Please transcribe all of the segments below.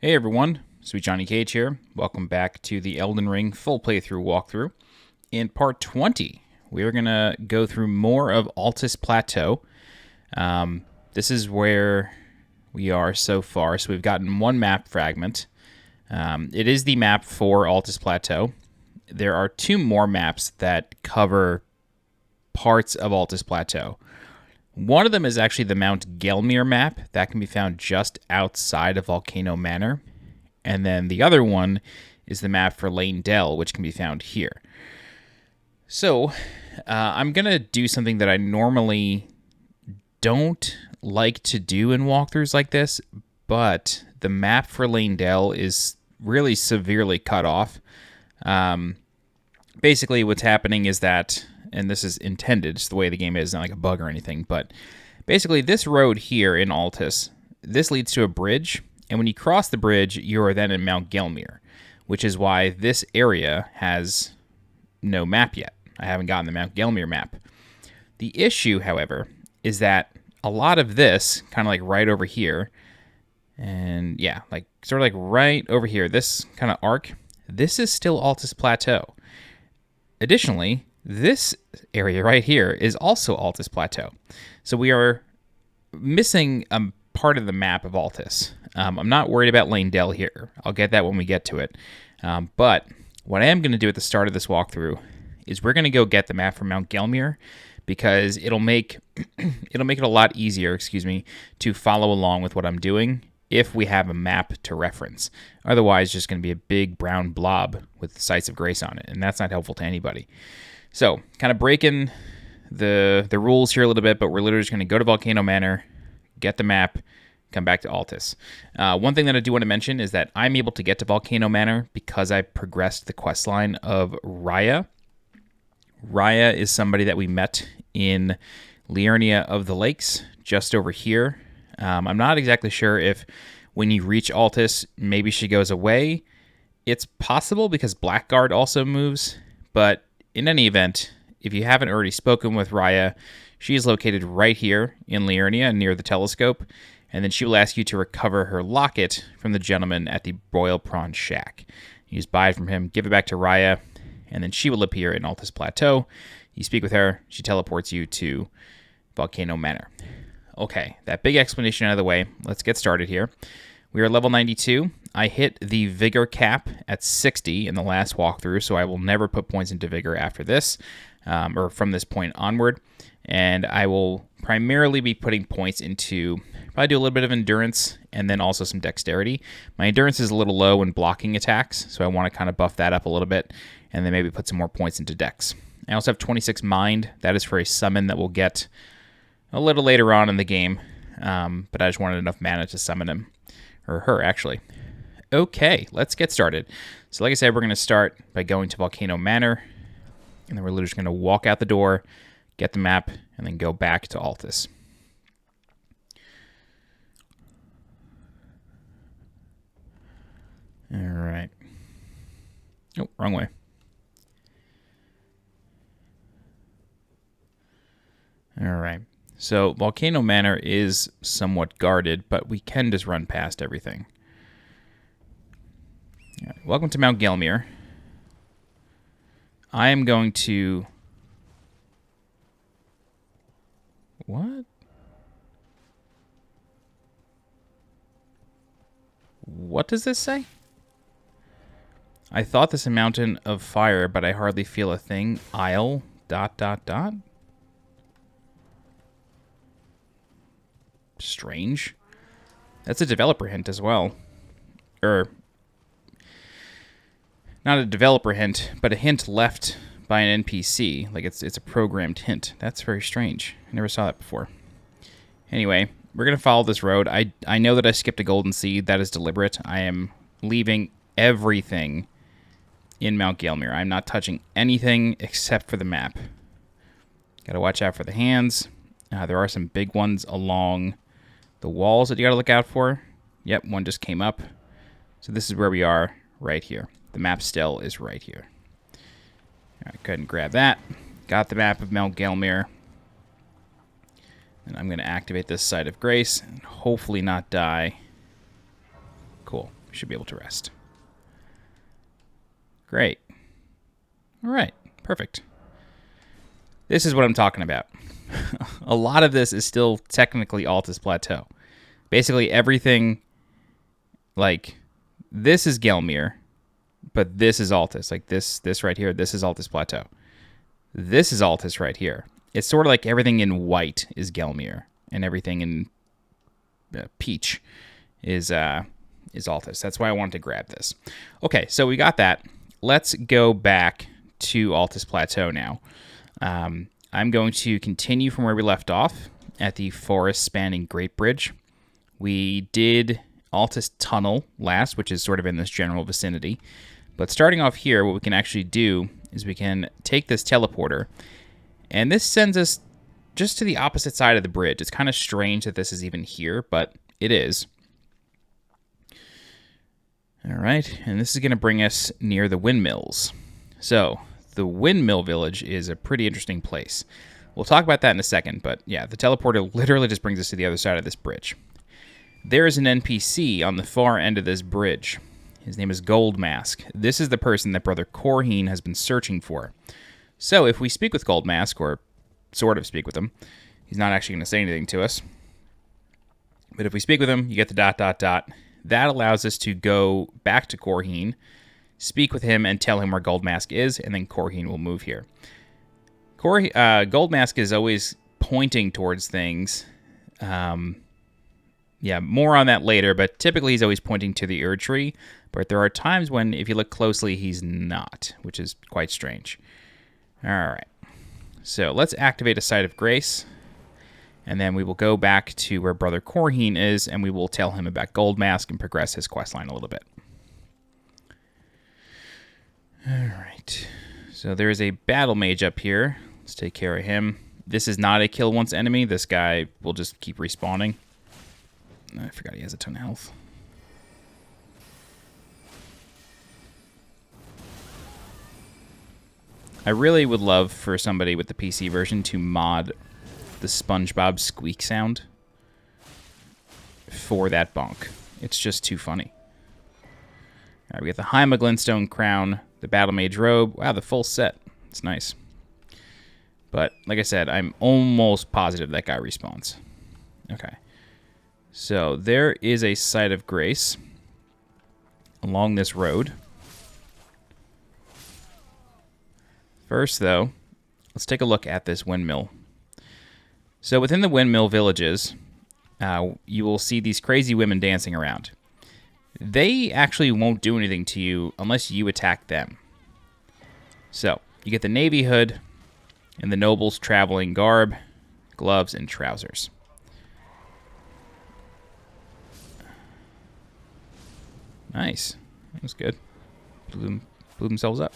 Hey everyone, SweetJohnnyCage here. Welcome back to the Elden Ring full playthrough walkthrough. In part 20, we're going to go through more of Altus Plateau. This is where we are so far. So we've gotten one map fragment. It is the map for Altus Plateau. There are two more maps that cover parts of Altus Plateau. One of them is actually the Mount Gelmir map. That can be found just outside of Volcano Manor. And then the other one is the map for Lane Dell, which can be found here. So I'm going to do something that I normally don't like to do in walkthroughs like this, but the map for Lane Dell is really severely cut off. Basically, what's happening is that, and this is intended, it's the way the game is, not like a bug or anything, but basically this road here in Altus, this leads to a bridge, and when you cross the bridge, you are then in Mount Gelmir, which is why this area has no map yet. I haven't gotten the Mount Gelmir map. The issue, however, is that a lot of this, kind of like right over here, and yeah, like sort of like right over here, this kind of arc, this is still Altus Plateau. Additionally, this area right here is also Altus Plateau. So we are missing a part of the map of Altus. I'm not worried about Lane Dell here. I'll get that when we get to it. But what I am going to do at the start of this walkthrough is we're going to go get the map from Mount Gelmir, because it'll make it a lot easier, to follow along with what I'm doing if we have a map to reference. Otherwise, it's just going to be a big brown blob with Sights of Grace on it, and that's not helpful to anybody. So, kind of breaking the rules here a little bit, but we're literally just going to go to Volcano Manor, get the map, come back to Altus. One thing that I do want to mention is that I'm able to get to Volcano Manor because I progressed the questline of Raya. Raya is somebody that we met in Liurnia of the Lakes, just over here. I'm not exactly sure if when you reach Altus, maybe she goes away. It's possible because Blackguard also moves, but in any event, if you haven't already spoken with Raya, she is located right here in Liurnia near the telescope, and then she will ask you to recover her locket from the gentleman at the Broil Prawn Shack. You just buy it from him, give it back to Raya, and then she will appear in Altus Plateau. You speak with her, she teleports you to Volcano Manor. Okay, that big explanation out of the way, let's get started here. We are level 92. I hit the Vigor cap at 60 in the last walkthrough, so I will never put points into Vigor after this, or from this point onward. And I will primarily be putting points into, probably do a little bit of Endurance, and then also some Dexterity. My Endurance is a little low in blocking attacks, so I want to kind of buff that up a little bit, and then maybe put some more points into Dex. I also have 26 Mind. That is for a summon that we'll get a little later on in the game, but I just wanted enough mana to summon him. Or her, actually. Okay, let's get started. So like I said, we're going to start by going to Volcano Manor, and then we're literally just going to walk out the door, get the map, and then go back to Altus. All right. Oh, wrong way. All right. So Volcano Manor is somewhat guarded, but we can just run past everything. All right, welcome to Mount Gelmir. I am going to... What? What does this say? I thought this a mountain of fire, but I hardly feel a thing. Isle... ... Strange. That's a developer hint as well. Not a developer hint, but a hint left by an NPC. Like it's a programmed hint. That's very strange. I never saw that before. Anyway, we're going to follow this road. I know that I skipped a golden seed. That is deliberate. I am leaving everything in Mount Gelmir. I'm not touching anything except for the map. Got to watch out for the hands. There are some big ones along the walls that you got to look out for. Yep, one just came up. So this is where we are right here. The map still is right here. All right, go ahead and grab that. Got the map of Mount Gelmir. And I'm going to activate this Sight of Grace and hopefully not die. Cool. We should be able to rest. Great. All right, perfect. This is what I'm talking about. A lot of this is still technically Altus Plateau. Basically everything, like, this is Gelmir, but this is Altus. Like this right here, this is Altus Plateau. This is Altus right here. It's sort of like everything in white is Gelmir, and everything in peach is Altus. That's why I wanted to grab this. Okay, so we got that. Let's go back to Altus Plateau now. I'm going to continue from where we left off at the forest-spanning Great Bridge. We did Altus Tunnel last, which is sort of in this general vicinity. But starting off here, what we can actually do is we can take this teleporter, and this sends us just to the opposite side of the bridge. It's kind of strange that this is even here, but it is. All right, and this is going to bring us near the windmills. So the Windmill Village is a pretty interesting place. We'll talk about that in a second, but yeah, the teleporter literally just brings us to the other side of this bridge. There is an NPC on the far end of this bridge. His name is Goldmask. This is the person that Brother Corhyn has been searching for. So if we speak with Goldmask, or sort of speak with him, he's not actually going to say anything to us. But if we speak with him, you get the ... That allows us to go back to Corhyn, speak with him, and tell him where Goldmask is, and then Corhyn will move here. Goldmask is always pointing towards things. Yeah, more on that later, but typically he's always pointing to the Erd Tree. But there are times when, if you look closely, he's not, which is quite strange. All right. So let's activate a Site of Grace, and then we will go back to where Brother Corhyn is, and we will tell him about Goldmask and progress his questline a little bit. All right. So there is a battle mage up here. Let's take care of him. This is not a kill once enemy. This guy will just keep respawning. I forgot he has a ton of health. I really would love for somebody with the PC version to mod the SpongeBob squeak sound for that bonk. It's just too funny. All right, we got the Haima Glintstone Crown, the Battle Mage Robe. Wow, the full set. It's nice. But, like I said, I'm almost positive that guy respawns. Okay. So, there is a Site of Grace along this road. First, though, let's take a look at this windmill. So, within the windmill villages, you will see these crazy women dancing around. They actually won't do anything to you unless you attack them. So, you get the navy hood and the noble's traveling garb, gloves, and trousers. Nice. That was good. Blew themselves up.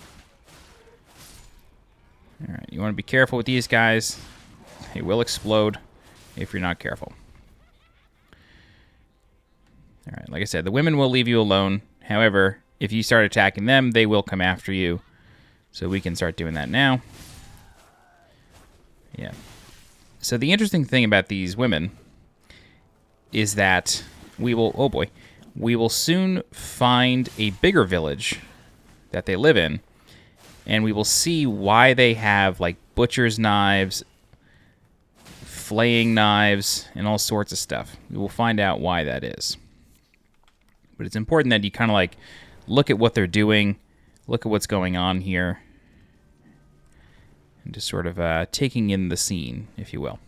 All right, you want to be careful with these guys. They will explode if you're not careful. All right, like I said, the women will leave you alone. However, if you start attacking them, they will come after you. So we can start doing that now. Yeah. So the interesting thing about these women is that we will, oh boy, we will soon find a bigger village that they live in, and we will see why they have like butcher's knives, flaying knives, and all sorts of stuff. We will find out why that is. But it's important that you kind of like look at what they're doing, look at what's going on here, and just sort of taking in the scene, if you will.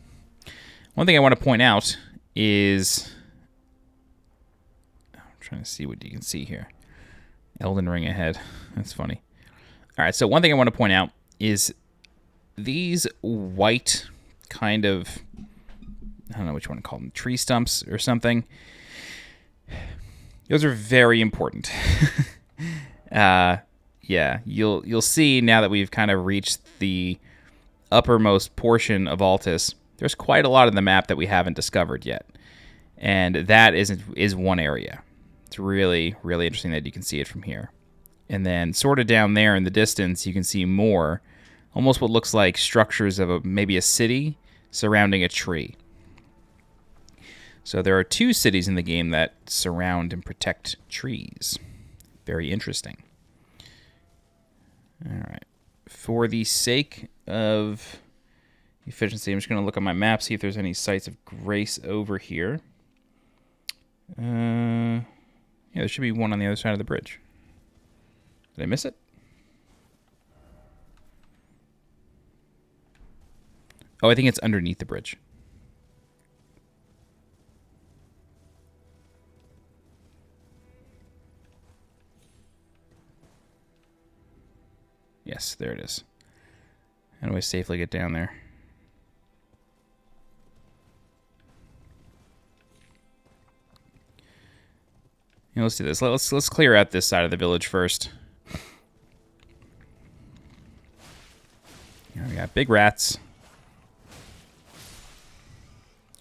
One thing I want to point out is, I'm trying to see what you can see here. Elden Ring ahead. That's funny. All right, so one thing I want to point out is these white kind of, I don't know what you want to call them, tree stumps or something. Those are very important. Yeah, you'll see now that we've kind of reached the uppermost portion of Altus, there's quite a lot of the map that we haven't discovered yet. And that is one area. It's really, really interesting that you can see it from here. And then sort of down there in the distance, you can see more, almost what looks like structures of maybe a city surrounding a tree. So there are 2 cities in the game that surround and protect trees. Very interesting. All right. For the sake of efficiency, I'm just going to look on my map, see if there's any sites of grace over here. Yeah, there should be one on the other side of the bridge. Did I miss it? Oh, I think it's underneath the bridge. Yes, there it is. How do I safely get down there? Yeah, let's do this. Let's clear out this side of the village first. Here we got big rats.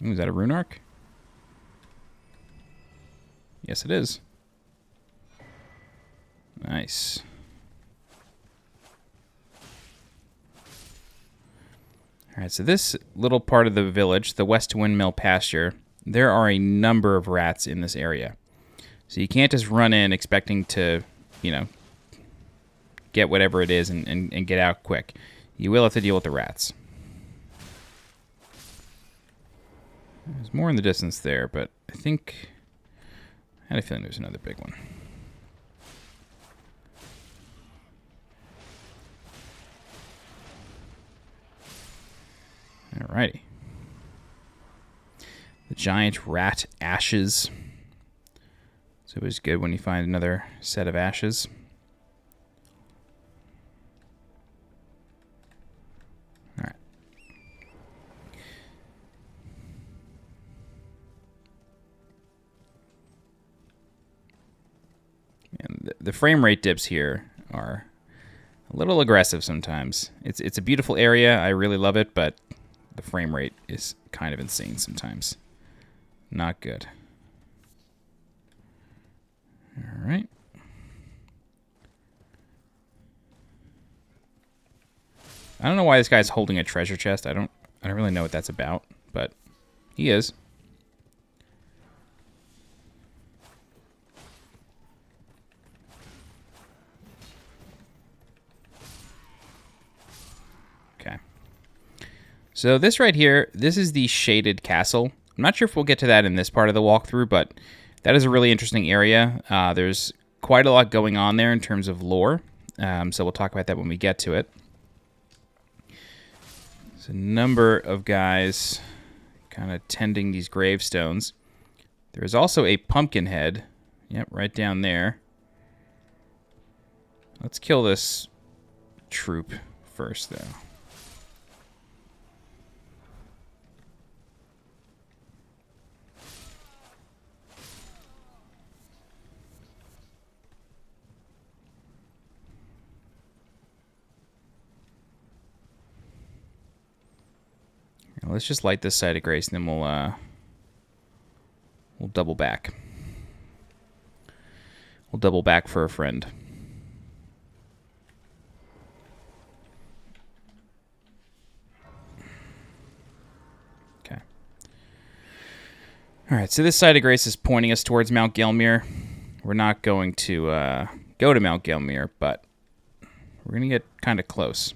Ooh, is that a rune arc? Yes, it is. Nice. All right, so this little part of the village, the West Windmill Pasture, there are a number of rats in this area. So you can't just run in expecting to, you know, get whatever it is and get out quick. You will have to deal with the rats. There's more in the distance there, but I think... I had a feeling there's another big one. Alrighty. The giant rat ashes. It's always good when you find another set of ashes. Alright. And the frame rate dips here are a little aggressive sometimes. It's a beautiful area. I really love it, but the frame rate is kind of insane sometimes. Not good. All right. I don't know why this guy's holding a treasure chest. I don't really know what that's about, but he is. Okay. So this right here, this is the shaded castle. I'm not sure if we'll get to that in this part of the walkthrough, but that is a really interesting area. There's quite a lot going on there in terms of lore, so we'll talk about that when we get to it. There's a number of guys kind of tending these gravestones. There's also a pumpkin head. Yep, right down there. Let's kill this troop first, though. Let's just light this side of grace, and then we'll double back. We'll double back for a friend. Okay. All right. So this side of grace is pointing us towards Mount Gelmir. We're not going to go to Mount Gelmir, but we're gonna get kind of close.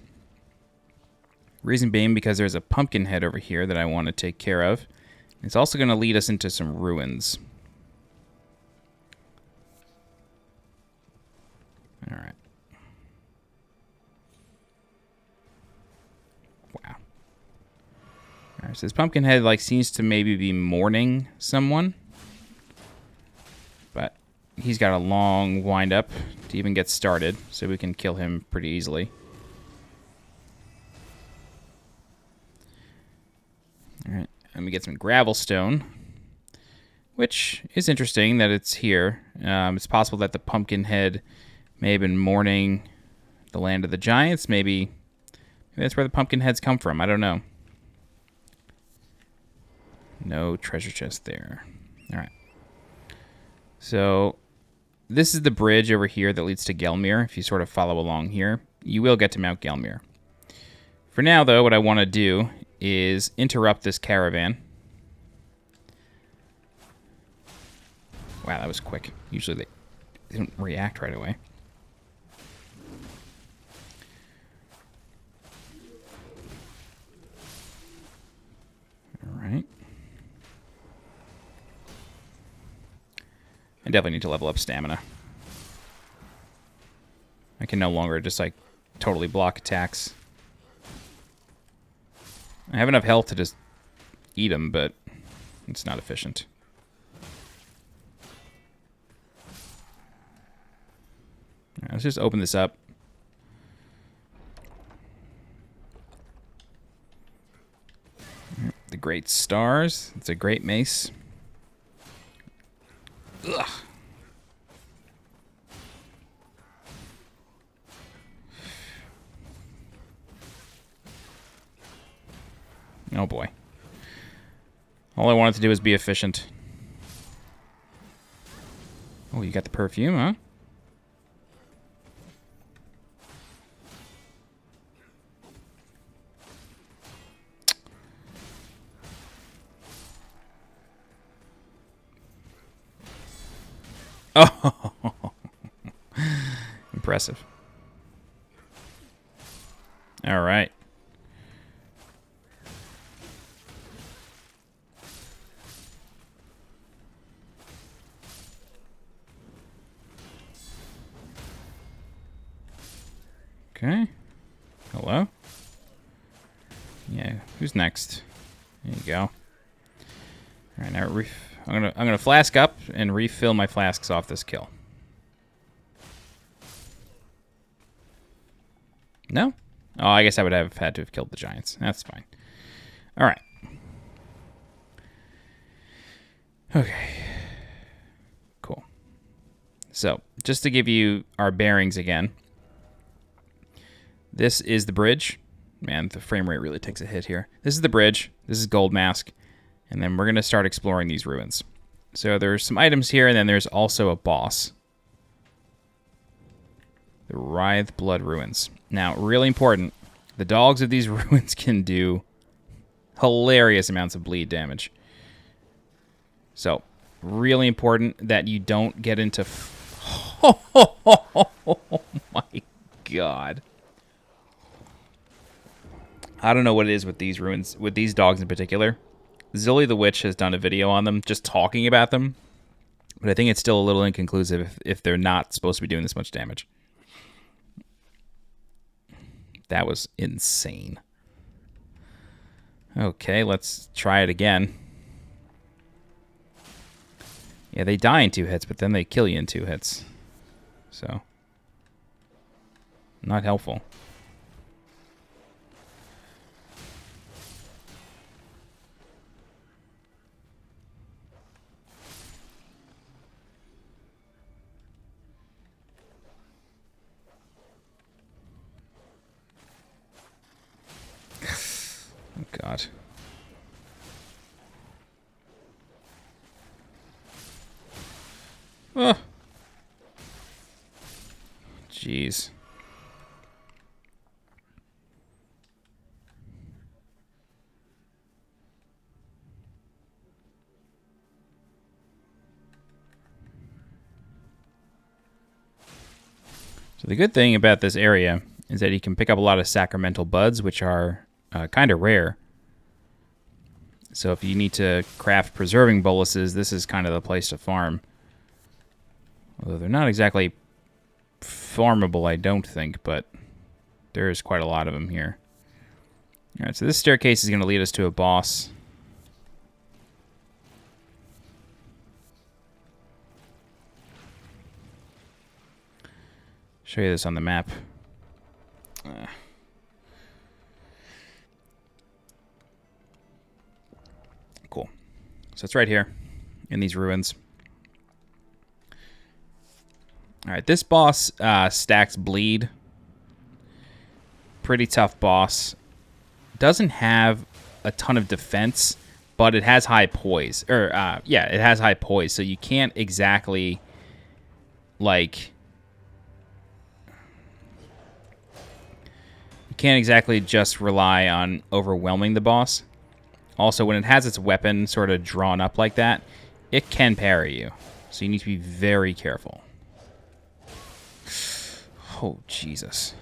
Reason being because there's a pumpkin head over here that I want to take care of. It's also going to lead us into some ruins. All right. Wow. All right, so this pumpkin head seems to maybe be mourning someone. But he's got a long wind up to even get started, so we can kill him pretty easily. All right, let me get some gravel stone, which is interesting that it's here. It's possible that the pumpkin head may have been mourning the land of the giants. Maybe that's where the pumpkin heads come from. I don't know. No treasure chest there. All right. So this is the bridge over here that leads to Gelmir. If you sort of follow along here, you will get to Mount Gelmir. For now, though, what I want to do is interrupt this caravan. Wow, that was quick. Usually they don't react right away. All right. I definitely need to level up stamina. I can no longer just, like, totally block attacks. I have enough health to just eat them, but it's not efficient. All right, let's just open this up. The Great Stars. It's a great mace. Ugh. Oh boy. All I wanted to do was be efficient. Oh, you got the perfume, huh? Oh, impressive. All right. Okay. Hello? Yeah, who's next? There you go. All right, now I'm gonna flask up and refill my flasks off this kill. No? Oh, I guess I would have had to have killed the giants. That's fine. All right. Okay. Cool. So, just to give you our bearings again. This is the bridge. Man, the frame rate really takes a hit here. This is the bridge. This is Goldmask. And then we're going to start exploring these ruins. So there's some items here, and then there's also a boss. The Writheblood ruins. Now, really important. The dogs of these ruins can do hilarious amounts of bleed damage. So, really important that you don't get into... Oh my god. I don't know what it is with these ruins, with these dogs in particular. Zilly the Witch has done a video on them, just talking about them. But I think it's still a little inconclusive if they're not supposed to be doing this much damage. That was insane. Okay, let's try it again. Yeah, they die in 2 hits, but then they kill you in 2 hits. So, not helpful. Oh, God. Oh. Jeez. So the good thing about this area is that you can pick up a lot of sacramental buds, which are kind of rare. So if you need to craft preserving boluses, this is kind of the place to farm. Although they're not exactly farmable, I don't think, but there is quite a lot of them here. Alright, so this staircase is going to lead us to a boss. Show you this on the map. Cool. So it's right here in these ruins. Alright, this boss stacks bleed. Pretty tough boss. Doesn't have a ton of defense, but it has high poise. Yeah, it has high poise, so you can't exactly, like... You can't exactly just rely on overwhelming the boss. Also, when it has its weapon sort of drawn up like that, it can parry you. So you need to be very careful. Oh, Jesus.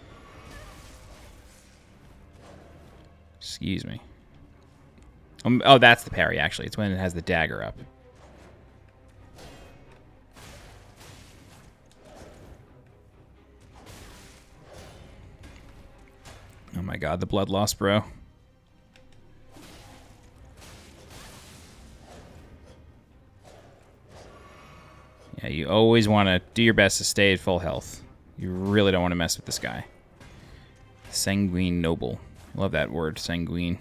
Excuse me. Oh, that's the parry, actually. It's when it has the dagger up. Oh my god, the blood loss, bro. Yeah, you always want to do your best to stay at full health. You really don't want to mess with this guy. Sanguine Noble. Love that word, sanguine.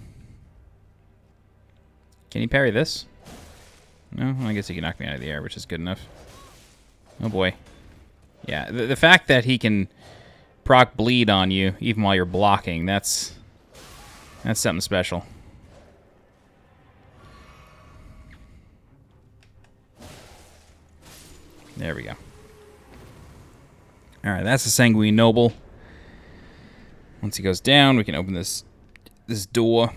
Can you parry this? No? I guess he can knock me out of the air, which is good enough. Oh boy. Yeah, the fact that he can proc bleed on you even while you're blocking, that's something special. There we go. Alright, that's the Sanguine Noble. Once he goes down, we can open this door.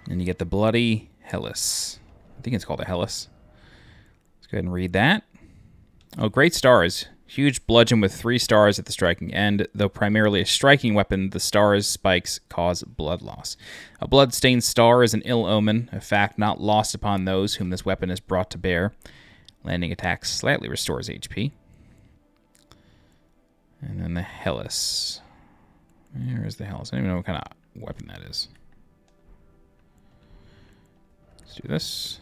And you get the Bloody Hellas. I think it's called a Hellas. Let's go ahead and read that. Oh, great stars. Huge bludgeon with 3 stars at the striking end. Though primarily a striking weapon, the stars' spikes cause blood loss. A blood-stained star is an ill omen, a fact not lost upon those whom this weapon is brought to bear. Landing attack slightly restores HP. And then the Hellas. Where is the Hellas? I don't even know what kind of weapon that is. Let's do this.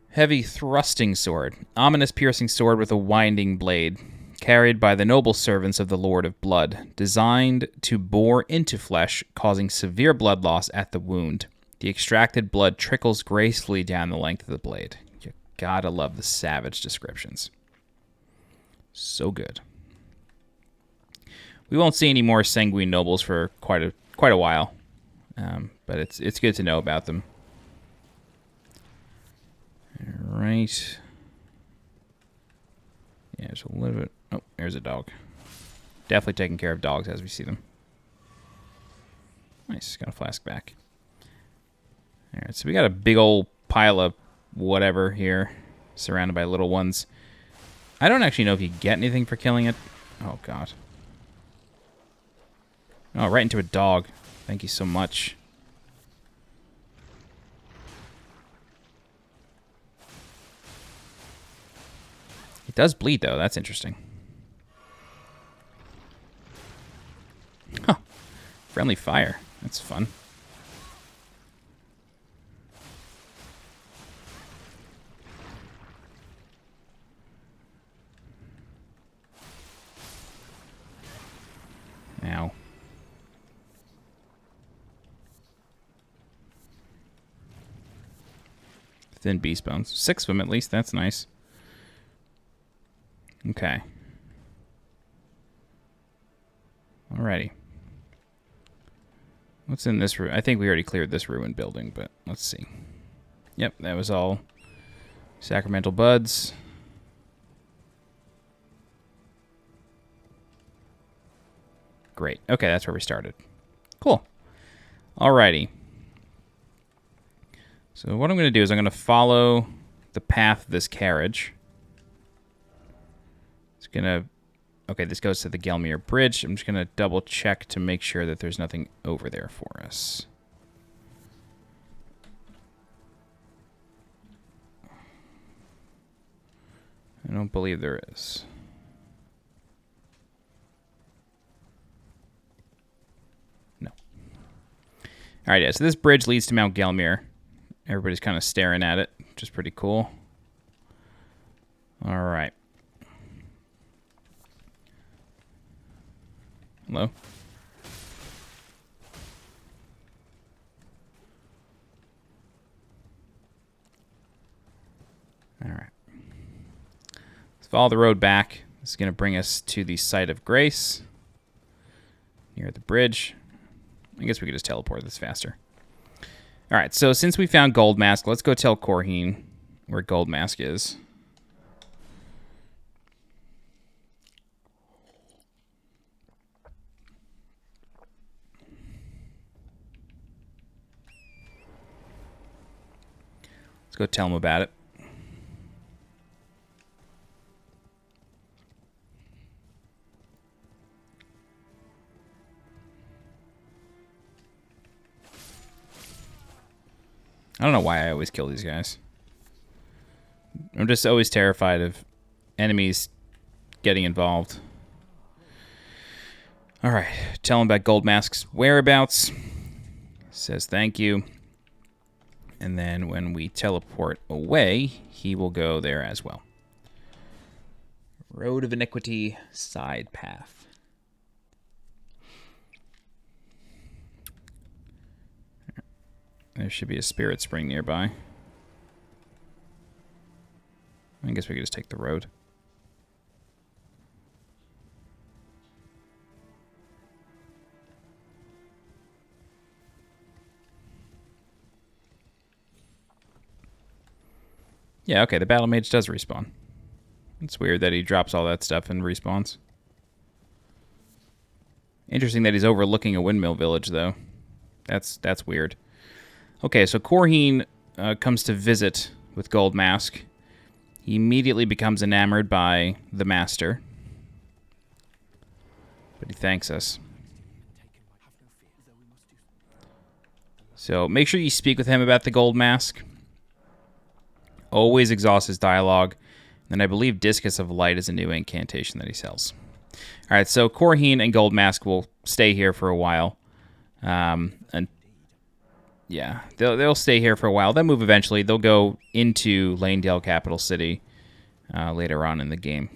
Heavy thrusting sword. Ominous piercing sword with a winding blade. Carried by the noble servants of the Lord of Blood. Designed to bore into flesh, causing severe blood loss at the wound. The extracted blood trickles gracefully down the length of the blade. You gotta love the savage descriptions. So good. We won't see any more Sanguine Nobles for quite a while. But it's good to know about them. Alright. Yeah, there's a little bit... Oh, there's a dog. Definitely taking care of dogs as we see them. Nice, got a flask back. Alright, so we got a big old pile of whatever here, surrounded by little ones. I don't actually know if you get anything for killing it. Oh, God. Oh, right into a dog. Thank you so much. It does bleed, though. That's interesting. Huh. Friendly fire. That's fun. Ow. Thin beast bones. 6 of them, at least. That's nice. Okay. Alrighty. What's in this room? I think we already cleared this ruined building, but let's see. Yep, that was all sacramental buds. Great. Okay, that's where we started. Cool. Alrighty. So what I'm going to do is I'm going to follow the path of this carriage. Okay, this goes to the Gelmir Bridge. I'm just going to double check to make sure that there's nothing over there for us. I don't believe there is. No. Alright, yeah, so this bridge leads to Mount Gelmir. Everybody's kind of staring at it, which is pretty cool. Alright. Hello? Alright. Let's follow the road back. This is going to bring us to the site of Grace. Near the bridge. I guess we could just teleport this faster. Alright, so since we found Goldmask, let's go tell Corhyn where Goldmask is. Let's go tell him about it. I don't know why I always kill these guys. I'm just always terrified of enemies getting involved. Alright, tell him about Goldmask's whereabouts. Says thank you. And then when we teleport away, he will go there as well. Road of Iniquity, side path. There should be a spirit spring nearby. I guess we could just take the road. Yeah, okay, the Battle Mage does respawn. It's weird that he drops all that stuff and respawns. Interesting that he's overlooking a windmill village, though. That's weird. Okay, so Corhyn comes to visit with Goldmask. He immediately becomes enamored by the Master. But he thanks us. So make sure you speak with him about the Goldmask. Always exhaust his dialogue. And I believe Discus of Light is a new incantation that he sells. Alright, so Corhyn and Goldmask will stay here for a while. And yeah, they'll stay here for a while. They'll move eventually. They'll go into Lanedale, capital city, later on in the game.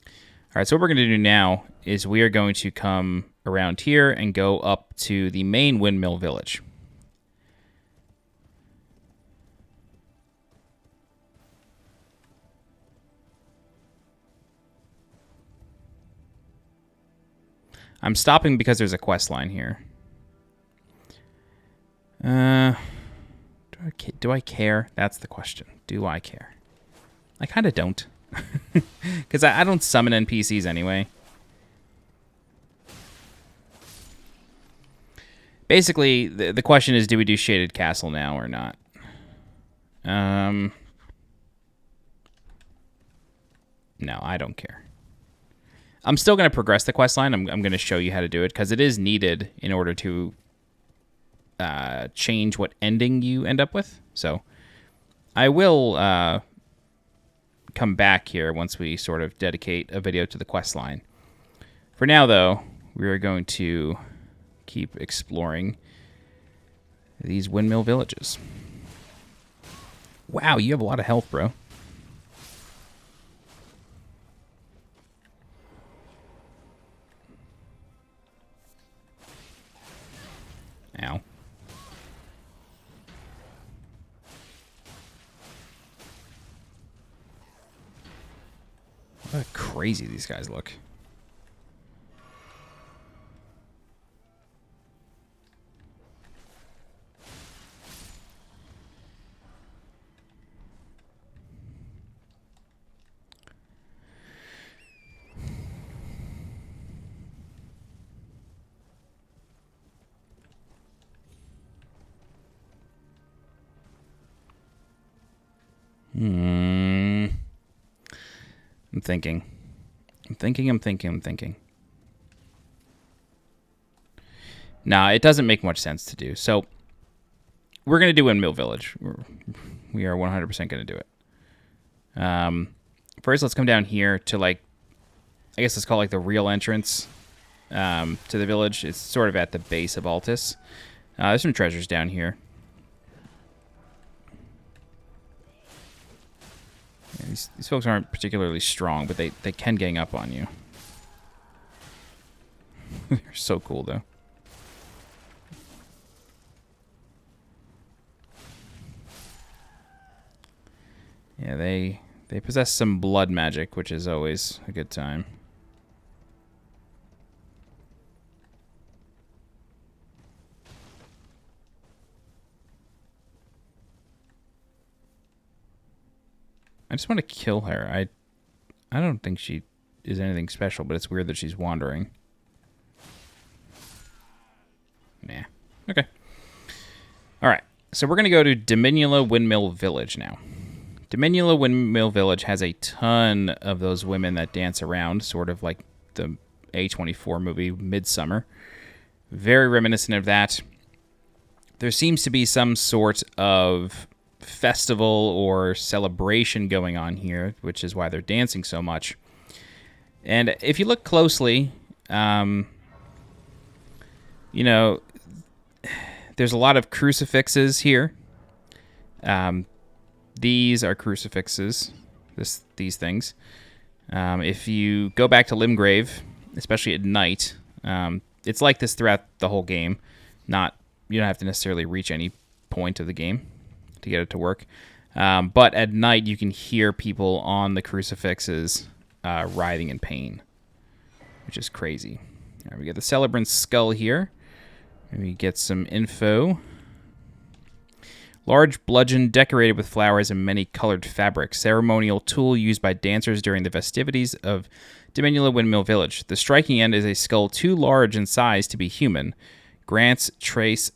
All right, so what we're going to do now is we are going to come around here and go up to the main Windmill village. I'm stopping because there's a quest line here. Do I care? That's the question. Do I care? I kind of don't. Because I don't summon NPCs anyway. Basically, the question is, do we do Shaded Castle now or not? No, I don't care. I'm still going to progress the questline. I'm going to show you how to do it, because it is needed in order to change what ending you end up with. So I will come back here once we sort of dedicate a video to the quest line. For now, though, we are going to keep exploring these windmill villages. Wow, you have a lot of health, bro. Ow. Look how crazy these guys look. I'm thinking. Nah, it doesn't make much sense to do. So, we're going to do Windmill Village. We are 100% going to do it. First, let's come down here to, like, I guess let's call it, like, the real entrance to the village. It's sort of at the base of Altus. There's some treasures down here. Yeah, these folks aren't particularly strong, but they can gang up on you. They're so cool, though. Yeah, they possess some blood magic, which is always a good time. I just want to kill her. I don't think she is anything special, but it's weird that she's wandering. Nah. Okay. All right. So we're going to go to Dominula Windmill Village now. Dominula Windmill Village has a ton of those women that dance around, sort of like the A24 movie Midsummer. Very reminiscent of that. There seems to be some sort of festival or celebration going on here, which is why they're dancing so much. And if you look closely, you know, there's a lot of crucifixes here. These are crucifixes, these things. If you go back to Limgrave, especially at night, it's like this throughout the whole game. You don't have to necessarily reach any point of the game to get it to work. But at night, you can hear people on the crucifixes writhing in pain, which is crazy. All right, we got the celebrant's skull here. And we get some info. Large bludgeon decorated with flowers and many colored fabrics. Ceremonial tool used by dancers during the festivities of Dominula Windmill Village. The striking end is a skull too large in size to be human. Grants trace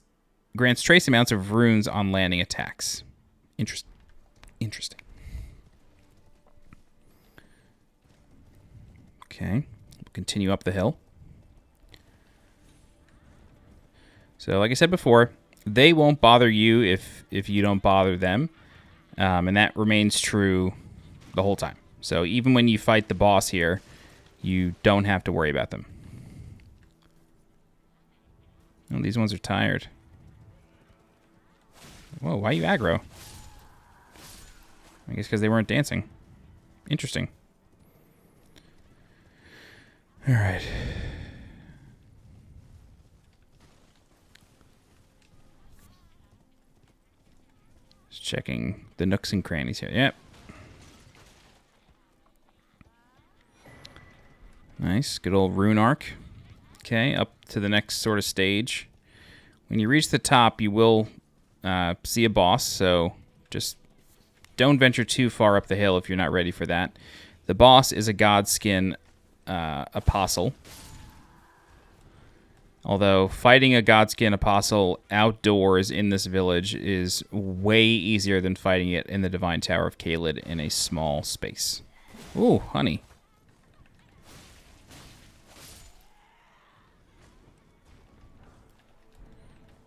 amounts of runes on landing attacks. Interesting. Okay, we'll continue up the hill. So, like I said before, they won't bother you if you don't bother them, and that remains true the whole time. So even when you fight the boss here, you don't have to worry about them. Oh, these ones are tired. Whoa, why are you aggro? I guess because they weren't dancing. Interesting. All right. Just checking the nooks and crannies here. Yep. Nice. Good old rune arc. Okay, up to the next sort of stage. When you reach the top, you will see a boss, so just don't venture too far up the hill if you're not ready for that. The boss is a Godskin apostle. Although fighting a Godskin apostle outdoors in this village is way easier than fighting it in the Divine Tower of Caelid in a small space. Ooh, honey.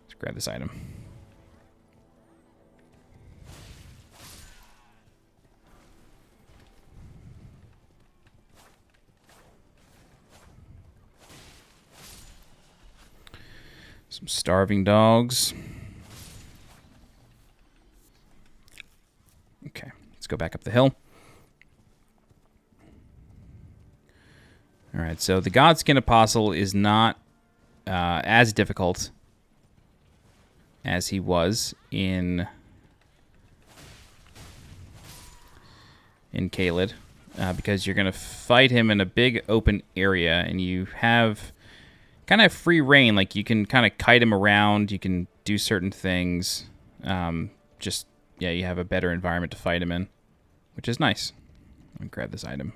Let's grab this item. Some starving dogs. Okay, let's go back up the hill. All right, so the Godskin Apostle is not as difficult as he was in Caelid, because you're going to fight him in a big open area, and you have kind of free reign. Like, you can kind of kite him around, you can do certain things. Yeah, you have a better environment to fight him in, which is nice. Let me grab this item.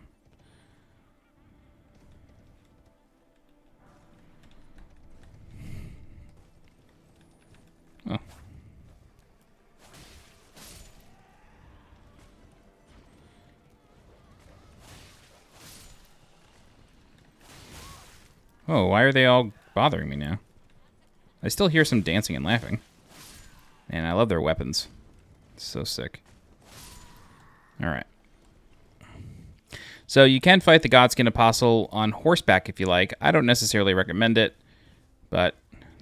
Oh. Oh, why are they all bothering me now? I still hear some dancing and laughing. Man, I love their weapons. It's so sick. Alright. So you can fight the Godskin Apostle on horseback if you like. I don't necessarily recommend it, but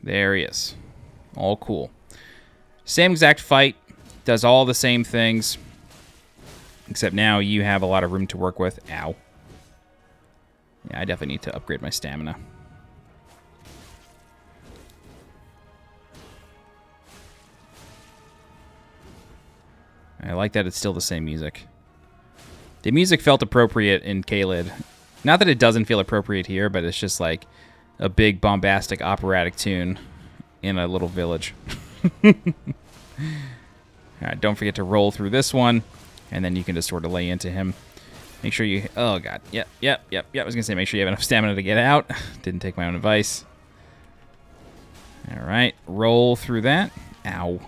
there he is. All cool. Same exact fight. Does all the same things. Except now you have a lot of room to work with. Ow. Yeah, I definitely need to upgrade my stamina. I like that it's still the same music. The music felt appropriate in Caelid. Not that it doesn't feel appropriate here, but it's just like a big bombastic operatic tune in a little village. Alright, don't forget to roll through this one, and then you can just sort of lay into him. Make sure you... Oh, God. Yep. I was going to say make sure you have enough stamina to get out. Didn't take my own advice. Alright, roll through that. Ow.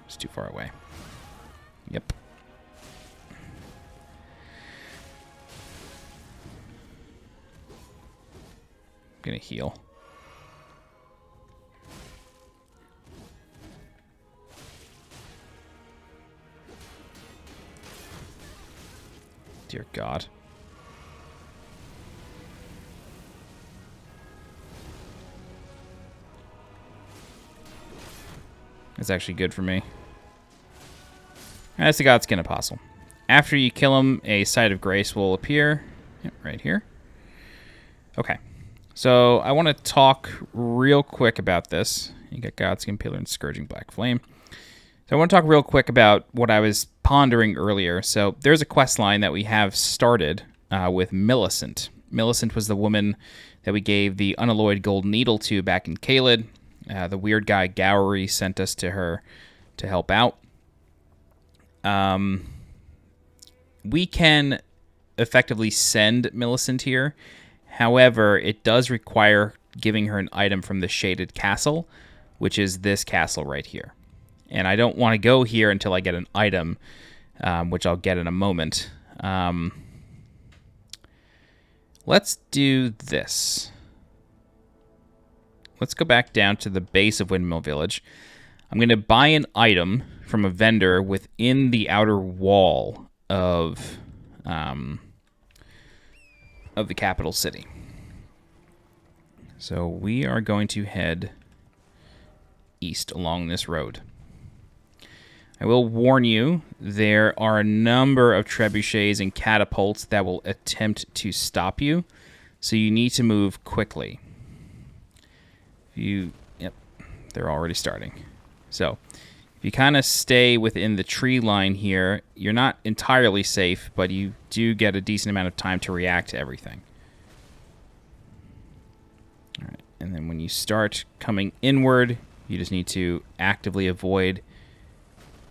It's too far away. Yep. I'm gonna heal. Dear God. That's actually good for me. That's the Godskin Apostle. After you kill him, a Site of Grace will appear. Yep, right here. Okay. So I want to talk real quick about this. You got Godskin, Pillar, and Scourging Black Flame. So I want to talk real quick about what I was pondering earlier. So there's a quest line that we have started with Millicent. Millicent was the woman that we gave the unalloyed gold needle to back in Caelid. The weird guy Gowry sent us to her to help out. We can effectively send Millicent here. However, it does require giving her an item from the Shaded Castle, which is this castle right here. And I don't want to go here until I get an item, which I'll get in a moment. Let's do this. Let's go back down to the base of Windmill Village. I'm going to buy an item from a vendor within the outer wall of the capital city. So we are going to head east along this road. I will warn you, there are a number of trebuchets and catapults that will attempt to stop you, so you need to move quickly. Yep, they're already starting. So, if you kind of stay within the tree line here, you're not entirely safe, but you do get a decent amount of time to react to everything. All right, and then when you start coming inward, you just need to actively avoid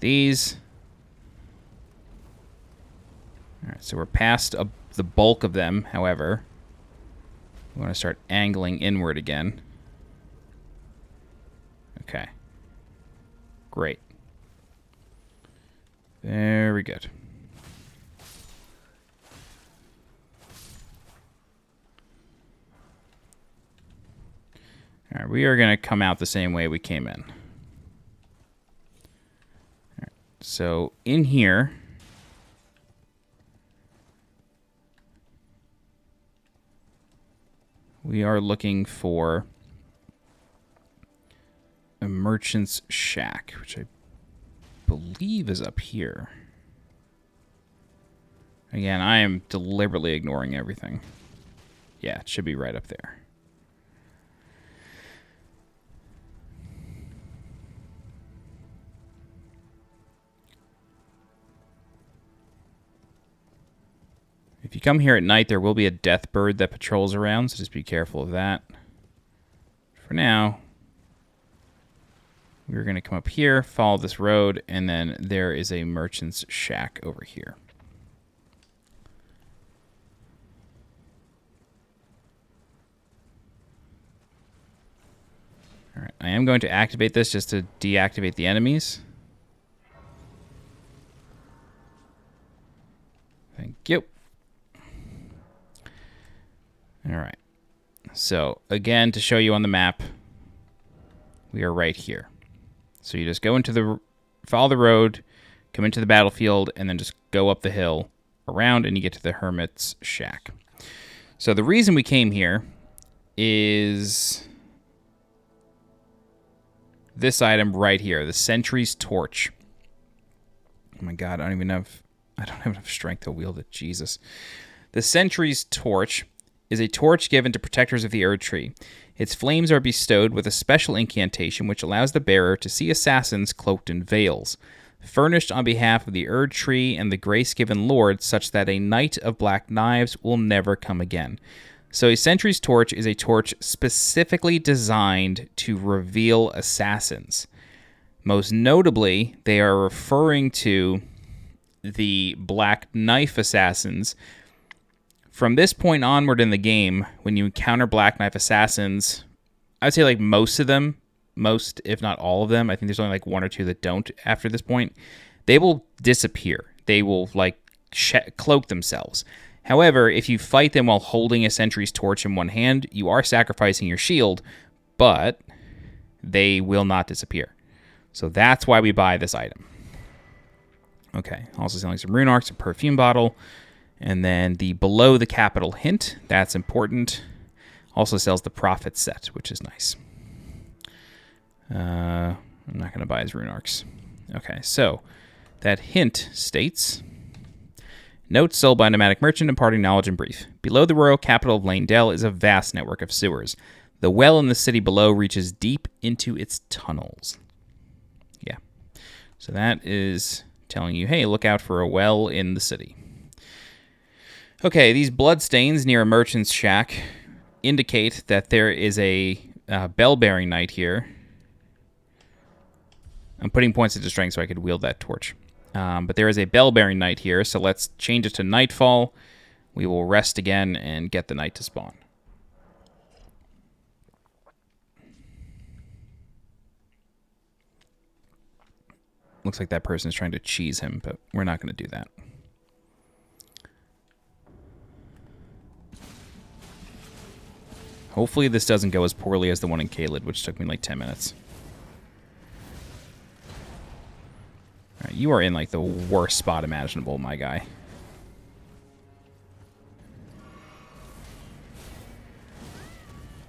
these. All right, so we're past the bulk of them, however. We want to start angling inward again. Okay. Great. Very good. All right, we are going to come out the same way we came in. All right, so in here, we are looking for a merchant's shack, which I believe is up here. Again, I am deliberately ignoring everything. Yeah, it should be right up there. If you come here at night, there will be a death bird that patrols around, so just be careful of that. For now, we're going to come up here, follow this road, and then there is a merchant's shack over here. All right, I am going to activate this just to deactivate the enemies. Thank you. All right. So, again, to show you on the map, we are right here. So you just go into follow the road, come into the battlefield, and then just go up the hill around, and you get to the hermit's shack. So the reason we came here is this item right here, the Sentry's Torch. Oh my God, I don't have enough strength to wield it. Jesus. The Sentry's Torch is a torch given to protectors of the Erd Tree. Its flames are bestowed with a special incantation which allows the bearer to see assassins cloaked in veils, furnished on behalf of the Erd Tree and the grace-given Lord, such that a Knight of Black Knives will never come again. So a Sentry's Torch is a torch specifically designed to reveal assassins. Most notably, they are referring to the Black Knife assassins. From this point onward in the game, when you encounter Black Knife assassins, I would say like most of them most, if not all of them. I think there's only like one or two that don't after this point. They will disappear. They will like cloak themselves. However, if you fight them while holding a sentry's torch in one hand, you are sacrificing your shield, but they will not disappear. So that's why we buy this item. Okay, also selling some rune arcs, a perfume bottle, and then the below the capital hint, that's important. Also sells the prophet set, which is nice. I'm not going to buy his rune arcs. Okay, so that hint states, notes sold by a nomadic merchant imparting knowledge and brief. Below the royal capital of Lanedell is a vast network of sewers. The well in the city below reaches deep into its tunnels. Yeah, so that is telling you, hey, look out for a well in the city. Okay, these bloodstains near a merchant's shack indicate that there is a bell-bearing knight here. I'm putting points into strength so I could wield that torch. But there is a bell-bearing knight here, so let's change it to nightfall. We will rest again and get the knight to spawn. Looks like that person is trying to cheese him, but we're not going to do that. Hopefully this doesn't go as poorly as the one in Caelid, which took me like 10 minutes. All right, you are in like the worst spot imaginable, my guy.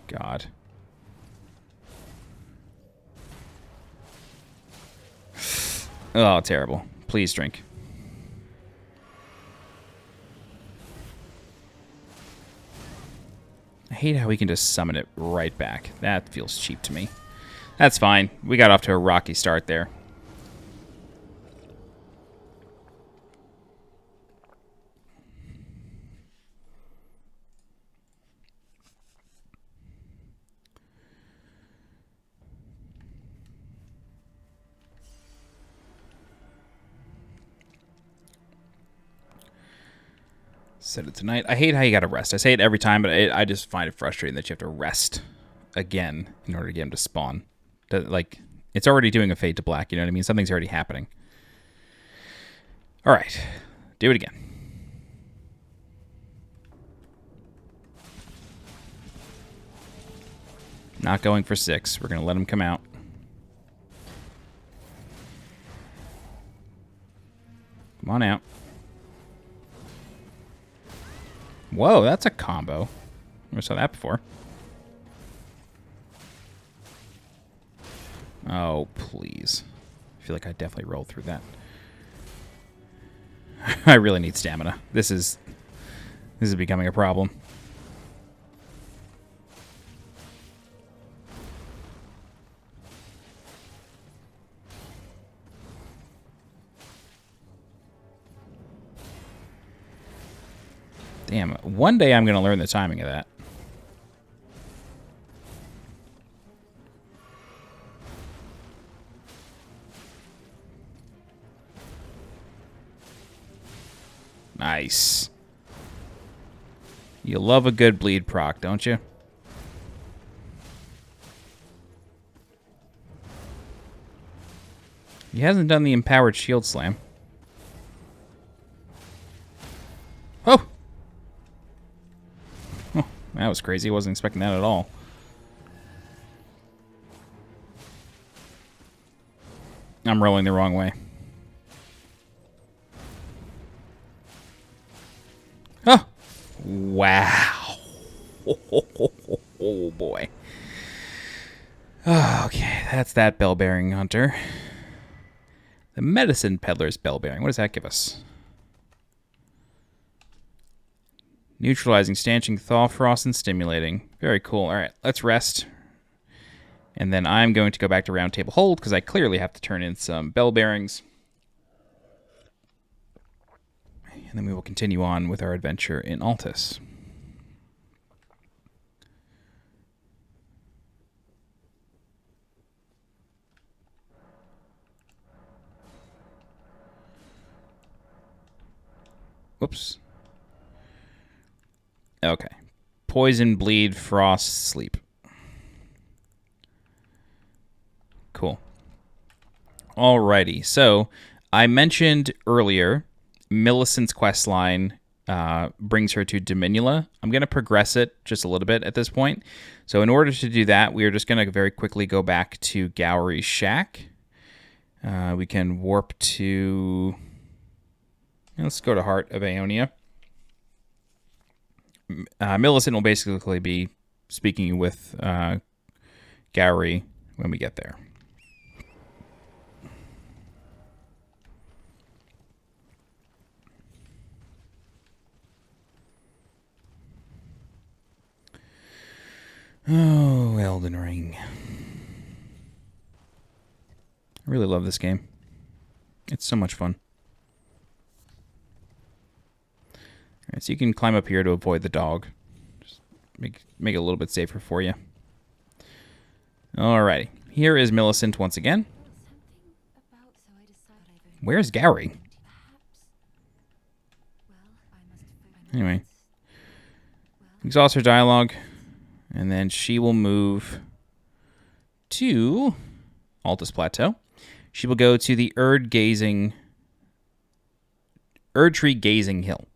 God. Oh, terrible. Please drink. I hate how we can just summon it right back. That feels cheap to me. That's fine. We got off to a rocky start there. Set it tonight. I hate how you gotta rest. I say it every time, but I just find it frustrating that you have to rest again in order to get him to spawn. Like, it's already doing a fade to black, you know what I mean? Something's already happening. Alright. Do it again. Not going for 6. We're gonna let him come out. Come on out. Whoa, that's a combo. Never saw that before. Oh, please. I feel like I definitely rolled through that. I really need stamina. This is becoming a problem. Damn, one day I'm going to learn the timing of that. Nice. You love a good bleed proc, don't you? He hasn't done the empowered shield slam. Oh! That was crazy. I wasn't expecting that at all. I'm rolling the wrong way. Oh! Wow. Oh, boy. Oh, okay, that's that bell-bearing hunter. The medicine peddler's bell-bearing. What does that give us? Neutralizing, stanching, thaw, frost, and stimulating. Very cool. All right, let's rest. And then I'm going to go back to Round Table Hold because I clearly have to turn in some bell bearings. And then we will continue on with our adventure in Altus. Whoops. Okay. Poison, bleed, frost, sleep. Cool. Alrighty. So I mentioned earlier Millicent's questline brings her to Dominula. I'm going to progress it just a little bit at this point. So in order to do that, we are just going to very quickly go back to Gowry's shack. We can warp to... Let's go to Heart of Aeonia. Millicent will basically be speaking with Gowry when we get there. Oh, Elden Ring. I really love this game. It's so much fun. Alright, so you can climb up here to avoid the dog. Just make it a little bit safer for you. Alrighty. Here is Millicent once again. Where's Gowry? Anyway. Exhaust her dialogue. And then she will move to Altus Plateau. She will go to the Erd Tree Gazing Hill.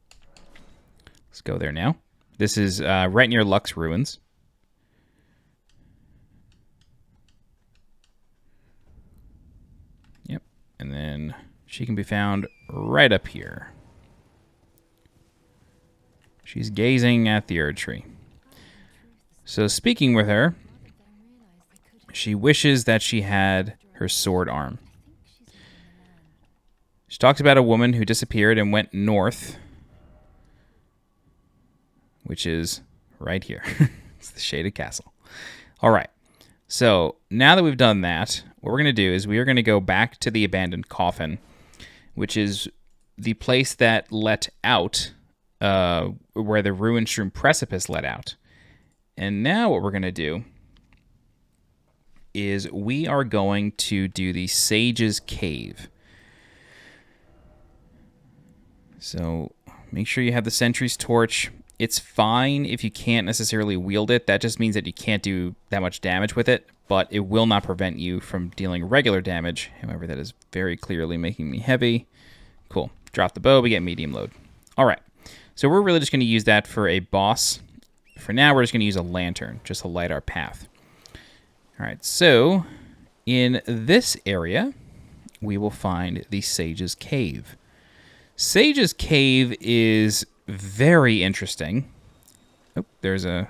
Let's go there now. This is right near Lux Ruins. Yep. And then she can be found right up here. She's gazing at the Erd Tree. So speaking with her, she wishes that she had her sword arm. She talks about a woman who disappeared and went north, which is right here. It's the Shaded Castle. All right. So now that we've done that, what we're going to do is we are going to go back to the Abandoned Coffin, which is the place that let out, where the Ruinstream Precipice let out. And now what we're going to do is we are going to do the Sage's Cave. So make sure you have the Sentry's Torch. It's fine if you can't necessarily wield it. That just means that you can't do that much damage with it, but it will not prevent you from dealing regular damage. However, that is very clearly making me heavy. Cool. Drop the bow, we get medium load. All right. So we're really just going to use that for a boss. For now, we're just going to use a lantern just to light our path. All right, so in this area, we will find the Sage's Cave. Sage's Cave is very interesting. Oh, there's a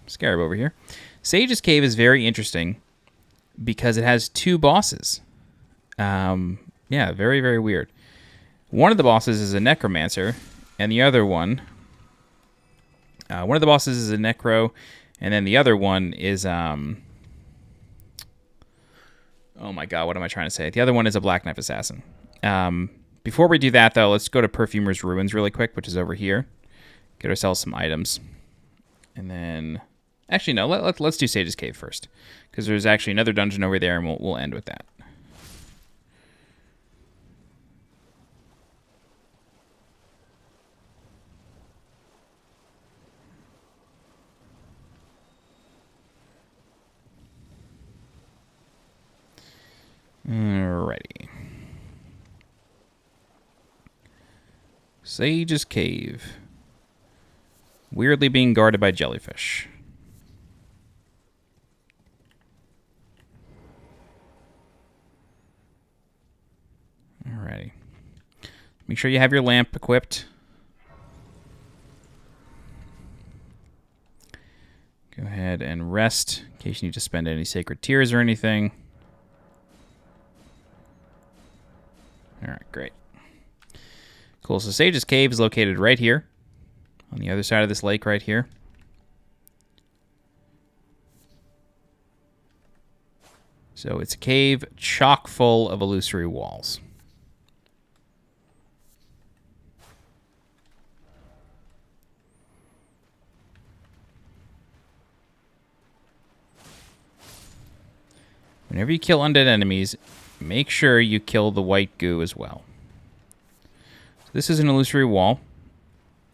scarab over here. Sage's Cave is very interesting because it has two bosses. Yeah, very, very weird. One of the bosses is a Necromancer, and the other one... one of the bosses is a Necro, and then the other one is... oh my god, what am I trying to say? The other one is a Black Knife Assassin. Before we do that, though, let's go to Perfumer's Ruins really quick, which is over here. Get ourselves some items. And then... Actually, no, let's do Sage's Cave first. Because there's actually another dungeon over there, and we'll end with that. Alrighty. Sage's Cave. Weirdly being guarded by jellyfish. Alrighty. Make sure you have your lamp equipped. Go ahead and rest in case you need to spend any sacred tears or anything. Alright, great. Cool, so Sage's Cave is located right here. On the other side of this lake right here. So it's a cave chock full of illusory walls. Whenever you kill undead enemies, make sure you kill the white goo as well. So this is an illusory wall.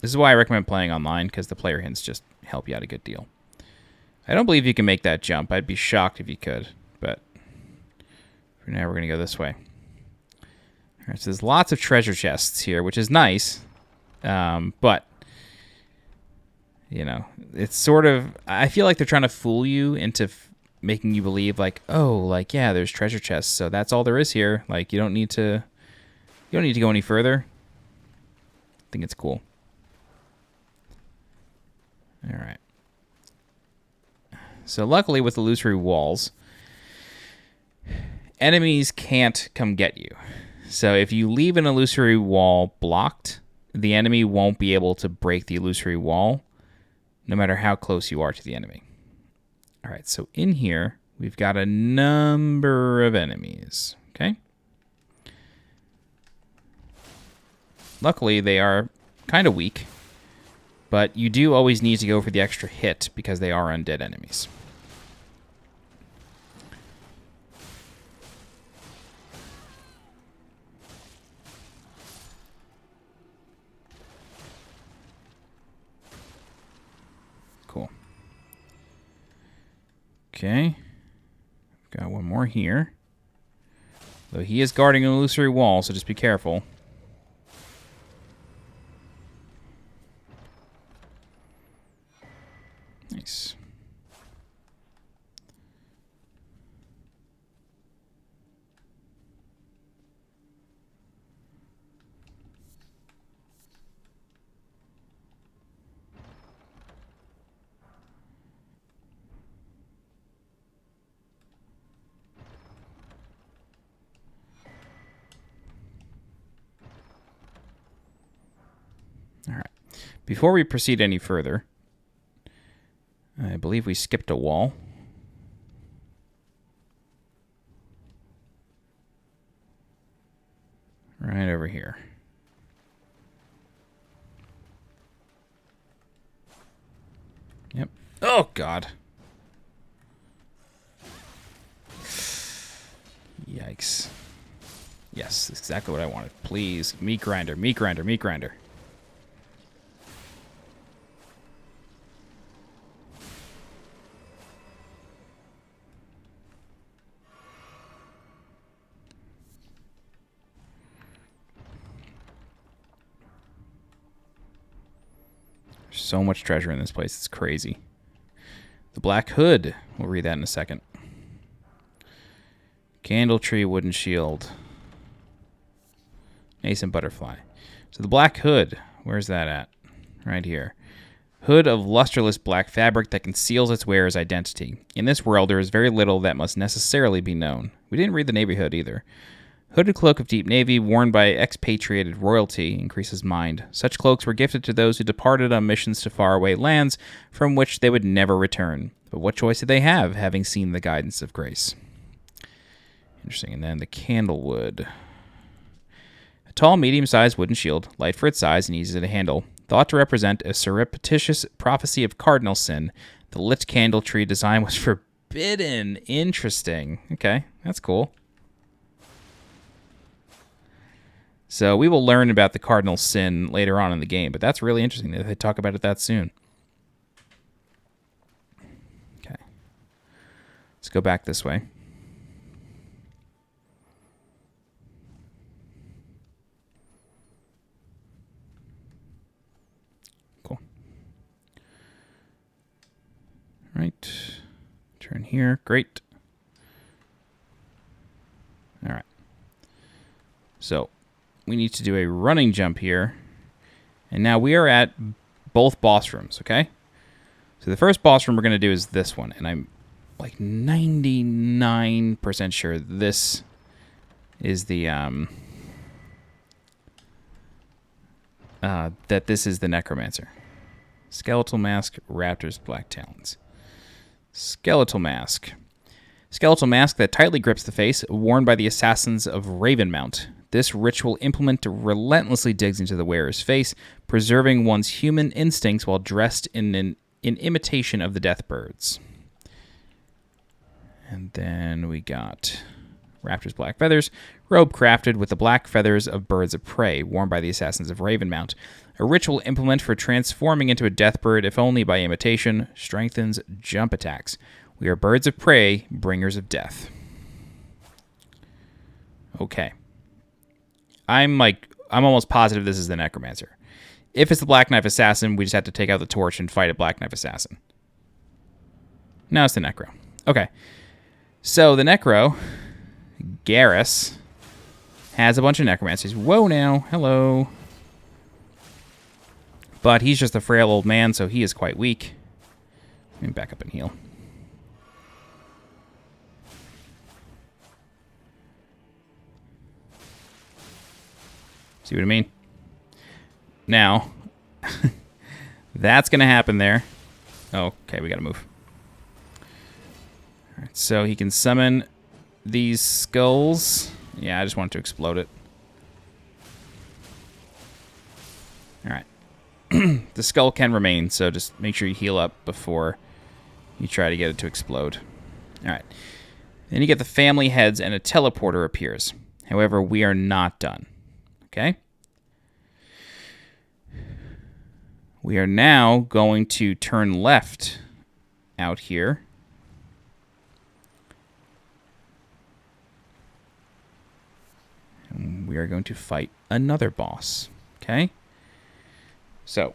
This is why I recommend playing online, because the player hints just help you out a good deal. I don't believe you can make that jump. I'd be shocked if you could, but Now we're going to go this way. All right, so there's lots of treasure chests here, which is nice. But, you know, it's sort of... I feel like they're trying to fool you into making you believe, like, oh, like, yeah, there's treasure chests, so that's all there is here. Like, you don't need to go any further. I think it's cool. All right. So luckily with illusory walls, enemies can't come get you. So if you leave an illusory wall blocked, the enemy won't be able to break the illusory wall, no matter how close you are to the enemy. All right, so in here, we've got a number of enemies, okay? Luckily, they are kind of weak, but you do always need to go for the extra hit because they are undead enemies. Cool. Okay. Got one more here. Though he is guarding an illusory wall, so just be careful. Nice. All right. Before we proceed any further, I believe we skipped a wall. Right over here. Yep. Oh, God. Yikes. Yes, that's exactly what I wanted. Please. Meat grinder, meat grinder, meat grinder. So much treasure in this place. It's crazy. The Black Hood. We'll read that in a second. Candle tree, wooden shield. Nascent butterfly. So the Black Hood. Where's that at? Right here. Hood of lusterless black fabric that conceals its wearer's identity. In this world, there is very little that must necessarily be known. We didn't read the Navy Hood either. Hooded cloak of deep navy, worn by expatriated royalty, increases mind. Such cloaks were gifted to those who departed on missions to faraway lands from which they would never return. But what choice did they have, having seen the guidance of grace? Interesting. And then the Candlewood. A tall, medium-sized wooden shield, light for its size and easy to handle. Thought to represent a surreptitious prophecy of cardinal sin, the lit candle tree design was forbidden. Interesting. Okay, that's cool. So we will learn about the cardinal sin later on in the game, but that's really interesting that they talk about it that soon. Okay. Let's go back this way. Cool. All right. Turn here. Great. All right. So we need to do a running jump here. And now we are at both boss rooms, okay? So the first boss room we're going to do is this one. And I'm like 99% sure this is the, that this is the Necromancer. Skeletal Mask, Raptors, Black Talons. Skeletal Mask. Skeletal Mask that tightly grips the face, worn by the assassins of Ravenmount. This ritual implement relentlessly digs into the wearer's face, preserving one's human instincts while dressed in imitation of the death birds. And then we got Raptor's Black Feathers, robe crafted with the black feathers of birds of prey, worn by the assassins of Ravenmount. A ritual implement for transforming into a death bird, if only by imitation, strengthens jump attacks. We are birds of prey, bringers of death. Okay. I'm almost positive this is the Necromancer. If it's the Black Knife Assassin, we just have to take out the torch and fight a Black Knife Assassin. No, it's the Necro. Okay. So the Necro, Garris, has a bunch of Necromancers. Whoa now. Hello. But he's just a frail old man, so he is quite weak. Let me back up and heal. See what I mean? Now, that's going to happen there. Oh, okay, we got to move. All right, so he can summon these skulls. Yeah, I just wanted to explode it. All right. The skull can remain, so just make sure you heal up before you try to get it to explode. All right. Then you get the family heads and a teleporter appears. However, we are not done. Okay? We are now going to turn left out here. And we are going to fight another boss. Okay? So,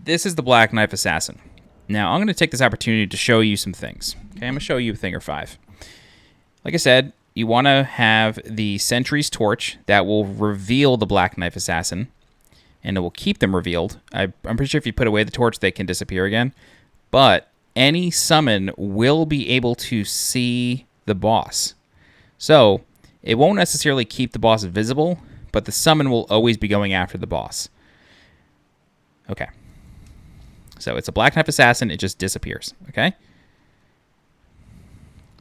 this is the Black Knife Assassin. Now, I'm going to take this opportunity to show you some things. Okay, I'm going to show you a thing or five. Like I said, you want to have the Sentry's torch that will reveal the Black Knife Assassin, and it will keep them revealed. I'm pretty sure if you put away the torch, they can disappear again. But any summon will be able to see the boss. So, it won't necessarily keep the boss visible, but the summon will always be going after the boss. Okay. So it's a Black Knife Assassin. It just disappears. Okay.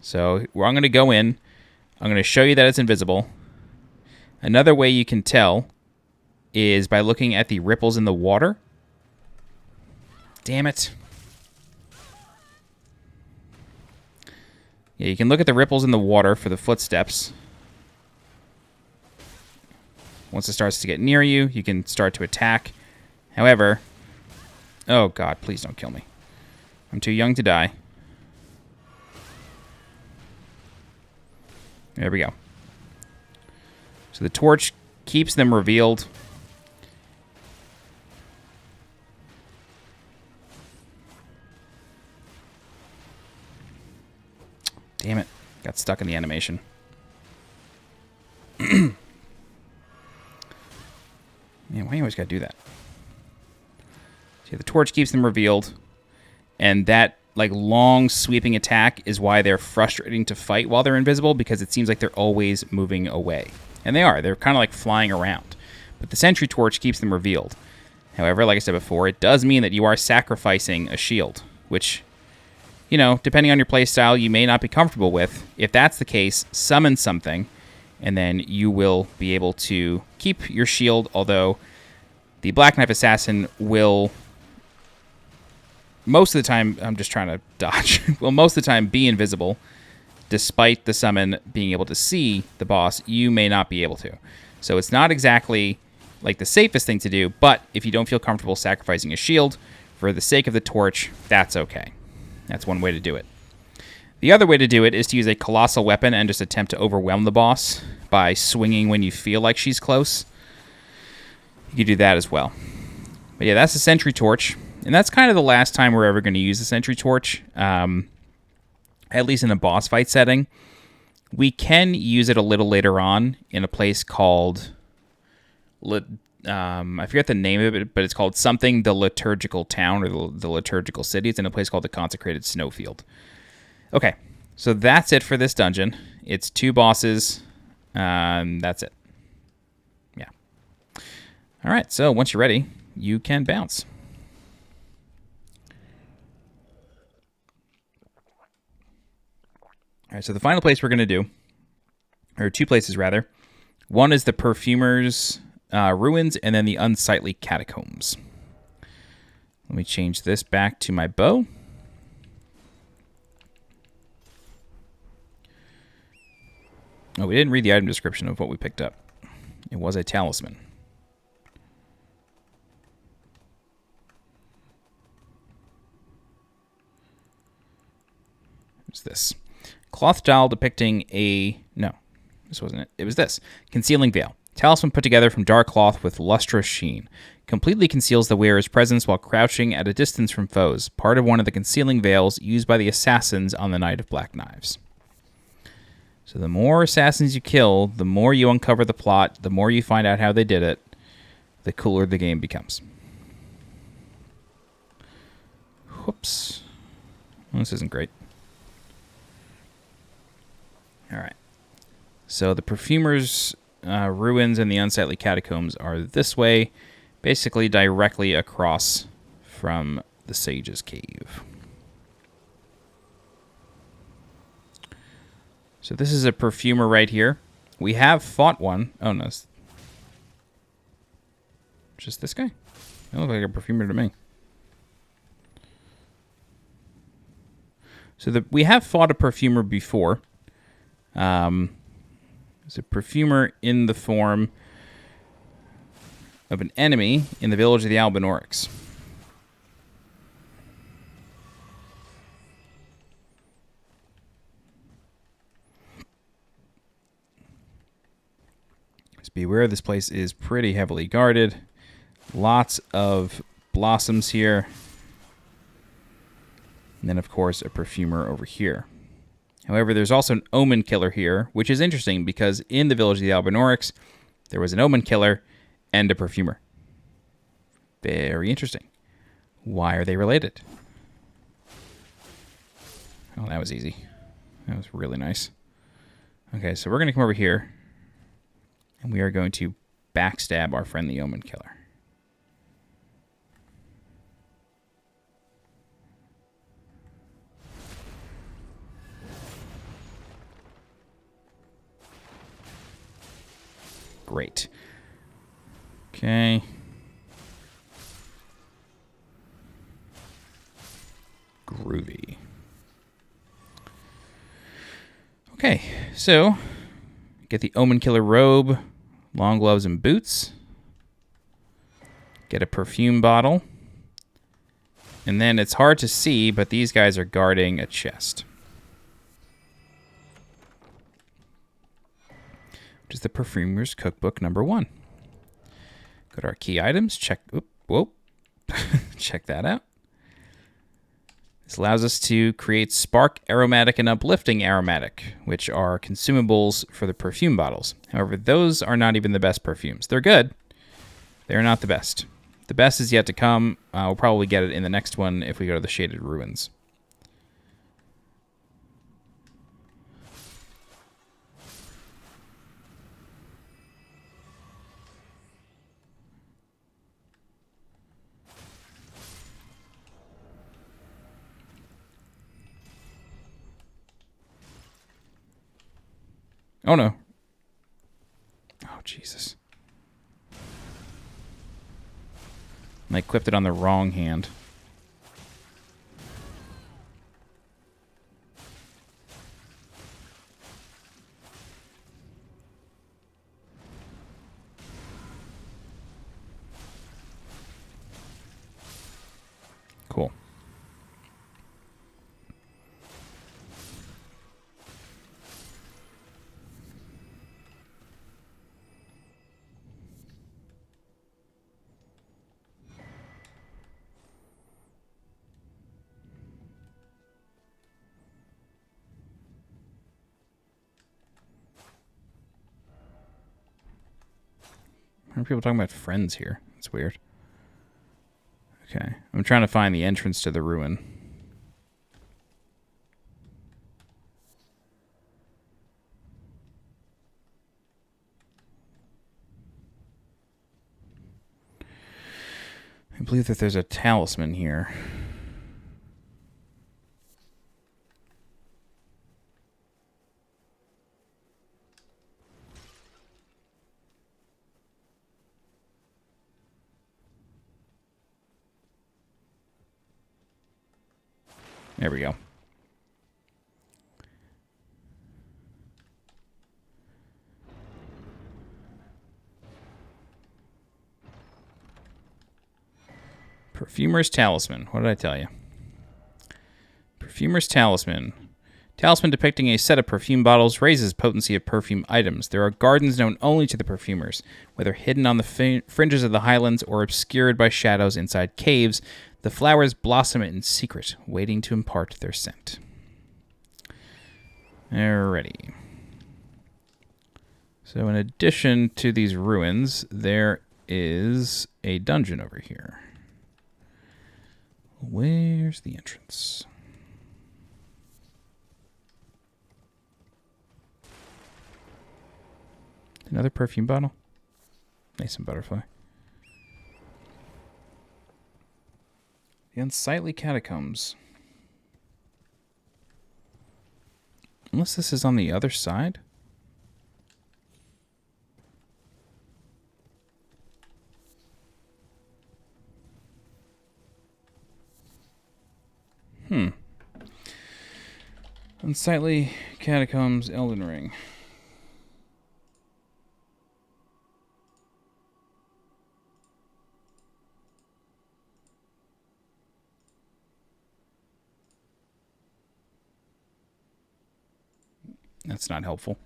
So I'm going to go in. I'm going to show you that it's invisible. Another way you can tell is by looking at the ripples in the water. Damn it. Yeah, you can look at the ripples in the water for the footsteps. Once it starts to get near you, you can start to attack. However, oh god, please don't kill me. I'm too young to die. There we go. So the torch keeps them revealed. Damn it. Got stuck in the animation. Man, why you always gotta do that? See, the torch keeps them revealed, and that like long sweeping attack is why they're frustrating to fight while they're invisible, because it seems like they're always moving away. And they are. They're kind of like flying around. But the Sentry torch keeps them revealed. However, like I said before, it does mean that you are sacrificing a shield, which, you know, depending on your playstyle, you may not be comfortable with. If that's the case, summon something, and then you will be able to keep your shield, although the Black Knife Assassin will, most of the time, I'm just trying to dodge, will most of the time be invisible. Despite the summon being able to see the boss, you may not be able to. So it's not exactly like the safest thing to do, but if you don't feel comfortable sacrificing a shield for the sake of the torch, that's okay. That's one way to do it. The other way to do it is to use a colossal weapon and just attempt to overwhelm the boss by swinging when you feel like she's close. You can do that as well. But yeah, that's the Sentry torch. And that's kind of the last time we're ever going to use the Sentry torch, at least in a boss fight setting. We can use it a little later on in a place called, I forget the name of it, but it's called something the Liturgical Town, or the Liturgical City. It's in a place called the Consecrated Snowfield. Okay, so that's it for this dungeon. It's 2 bosses. That's it. Yeah. All right, so once you're ready, you can bounce. All right, so the final place we're going to do, or 2 places rather. One is the Perfumer's ruins, and then the Unsightly Catacombs. Let me change this back to my bow. Oh, we didn't read the item description of what we picked up. It was a talisman. What's this? Cloth dial depicting a... No. This wasn't it. It was this. Concealing Veil. Talisman put together from dark cloth with lustrous sheen. Completely conceals the wearer's presence while crouching at a distance from foes. Part of one of the concealing veils used by the assassins on the Night of Black Knives. So the more assassins you kill, the more you uncover the plot, the more you find out how they did it, the cooler the game becomes. Whoops. Well, this isn't great. Alright. So the Perfumer's ruins and the Unsightly Catacombs are this way, basically directly across from the Sage's Cave. So this is a Perfumer right here. We have fought one. Oh, no. Just this guy? They look like a Perfumer to me. So we have fought a Perfumer before. It's a Perfumer in the form of an enemy in the village of the Albinorics. Just beware, this place is pretty heavily guarded. Lots of blossoms here. And then, of course, a Perfumer over here. However, there's also an Omen Killer here, which is interesting because in the village of the Albinorics, there was an Omen Killer and a Perfumer. Very interesting. Why are they related? Oh, that was easy. That was really nice. Okay, so we're going to come over here, and we are going to backstab our friend the Omen Killer. Great. Okay. Groovy. Okay, so get the Omen Killer robe, long gloves and boots. Get a perfume bottle. And then it's hard to see, but these guys are guarding a chest. Which is the Perfumer's Cookbook number 1. Go to our key items, check, check that out. This allows us to create Spark Aromatic and Uplifting Aromatic, which are consumables for the perfume bottles. However, those are not even the best perfumes. They're good. They're not the best. The best is yet to come. We'll probably get it in the next one if we go to the Shaded Ruins. Oh, no. Oh, Jesus. I equipped it on the wrong hand. Cool. Are people talking about friends here? It's weird. Okay. I'm trying to find the entrance to the ruin. I believe that there's a talisman here. There we go. Perfumer's Talisman. What did I tell you? Perfumer's Talisman. Talisman depicting a set of perfume bottles raises potency of perfume items. There are gardens known only to the perfumers. Whether hidden on the fringes of the highlands or obscured by shadows inside caves, the flowers blossom in secret, waiting to impart their scent. Alrighty. So in addition to these ruins, there is a dungeon over here. Where's the entrance? Another perfume bottle. Nice and butterfly. The Unsightly Catacombs. Unless this is on the other side? Unsightly Catacombs, Elden Ring. That's not helpful.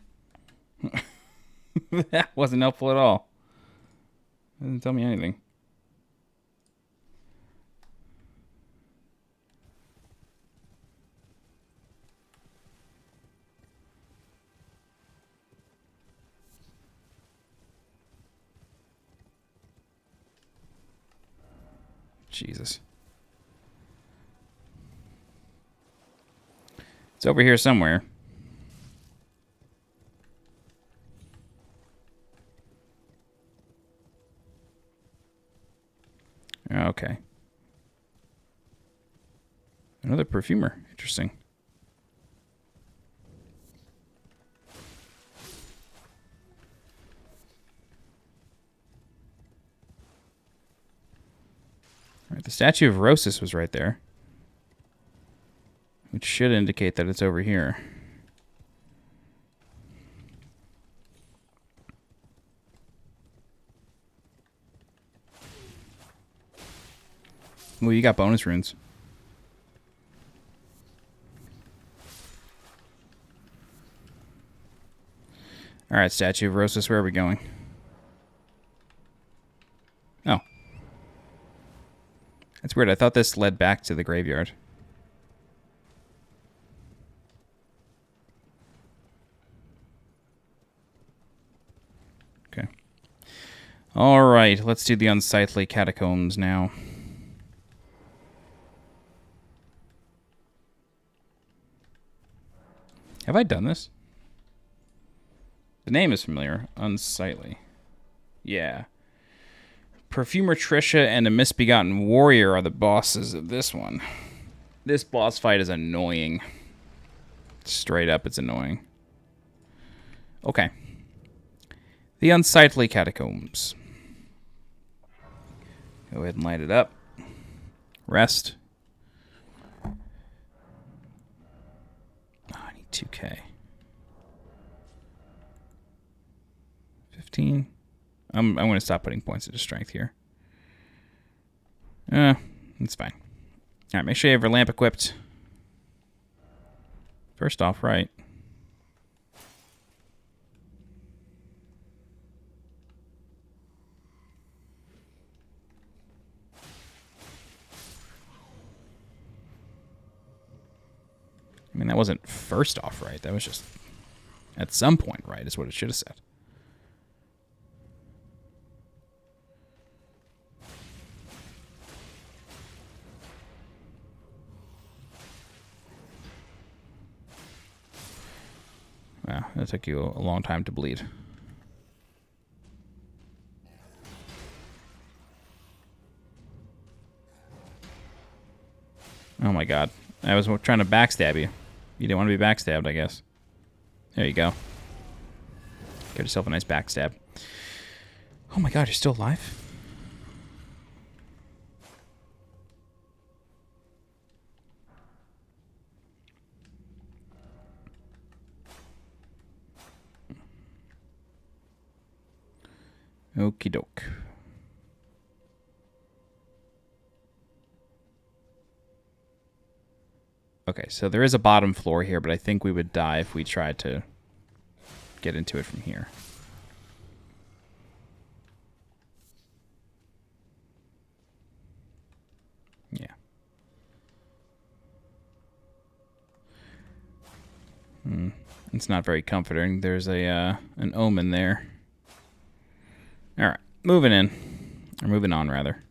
That wasn't helpful at all. It doesn't tell me anything. Jesus. It's over here somewhere. Okay. Another perfumer. Interesting. All right, the statue of Rosus was right there, which should indicate that it's over here. Well, you got bonus runes. Alright, statue of Rosus, where are we going? Oh. That's weird. I thought this led back to the graveyard. Okay. Alright, let's do the Unsightly Catacombs now. Have I done this? The name is familiar. Unsightly. Yeah. Perfumer Tricia and a Misbegotten Warrior are the bosses of this one. This boss fight is annoying. Straight up, it's annoying. Okay. The Unsightly Catacombs. Go ahead and light it up. Rest. 2K. 15. I'm going to stop putting points into strength here. It's fine. All right, make sure you have your lamp equipped. First off, right. I mean, that wasn't first off right. That was just at some point right is what it should have said. Wow, that took you a long time to bleed. Oh my god. I was trying to backstab you. You didn't want to be backstabbed, I guess. There you go. Get yourself a nice backstab. Oh my god, you're still alive? Okie doke. Okay, so there is a bottom floor here, but I think we would die if we tried to get into it from here. Yeah. It's not very comforting. There's a an omen there. All right, moving in. Or moving on, rather.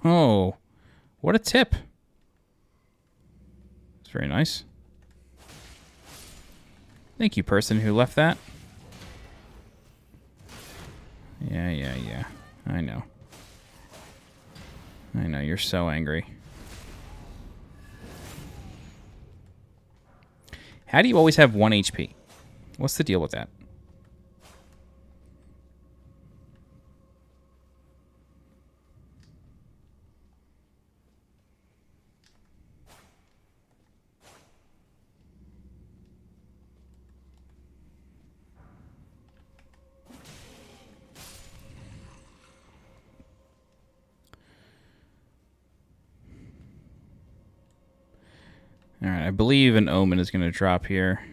Oh, what a tip. It's very nice. Thank you, person who left that. Yeah. I know. You're so angry. How do you always have 1 HP? What's the deal with that? Alright, I believe an omen is going to drop here.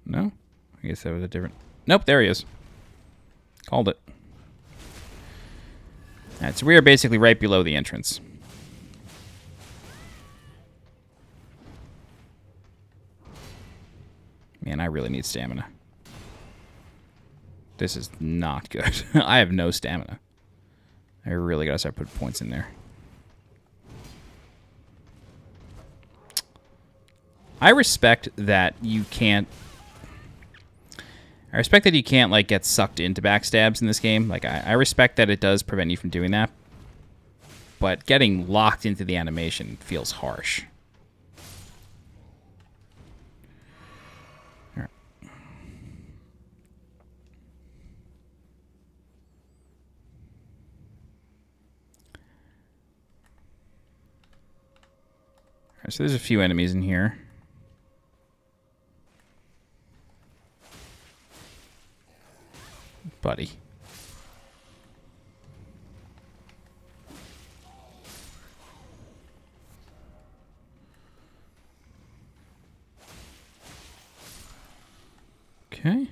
No? I guess that was a different... Nope, there he is. Called it. Alright, so we are basically right below the entrance. Man, I really need stamina. This is not good. I have no stamina. I really gotta start putting points in there. I respect that you can't... like, get sucked into backstabs in this game. Like, I respect that it does prevent you from doing that. But getting locked into the animation feels harsh. So there's a few enemies in here. Buddy. Okay.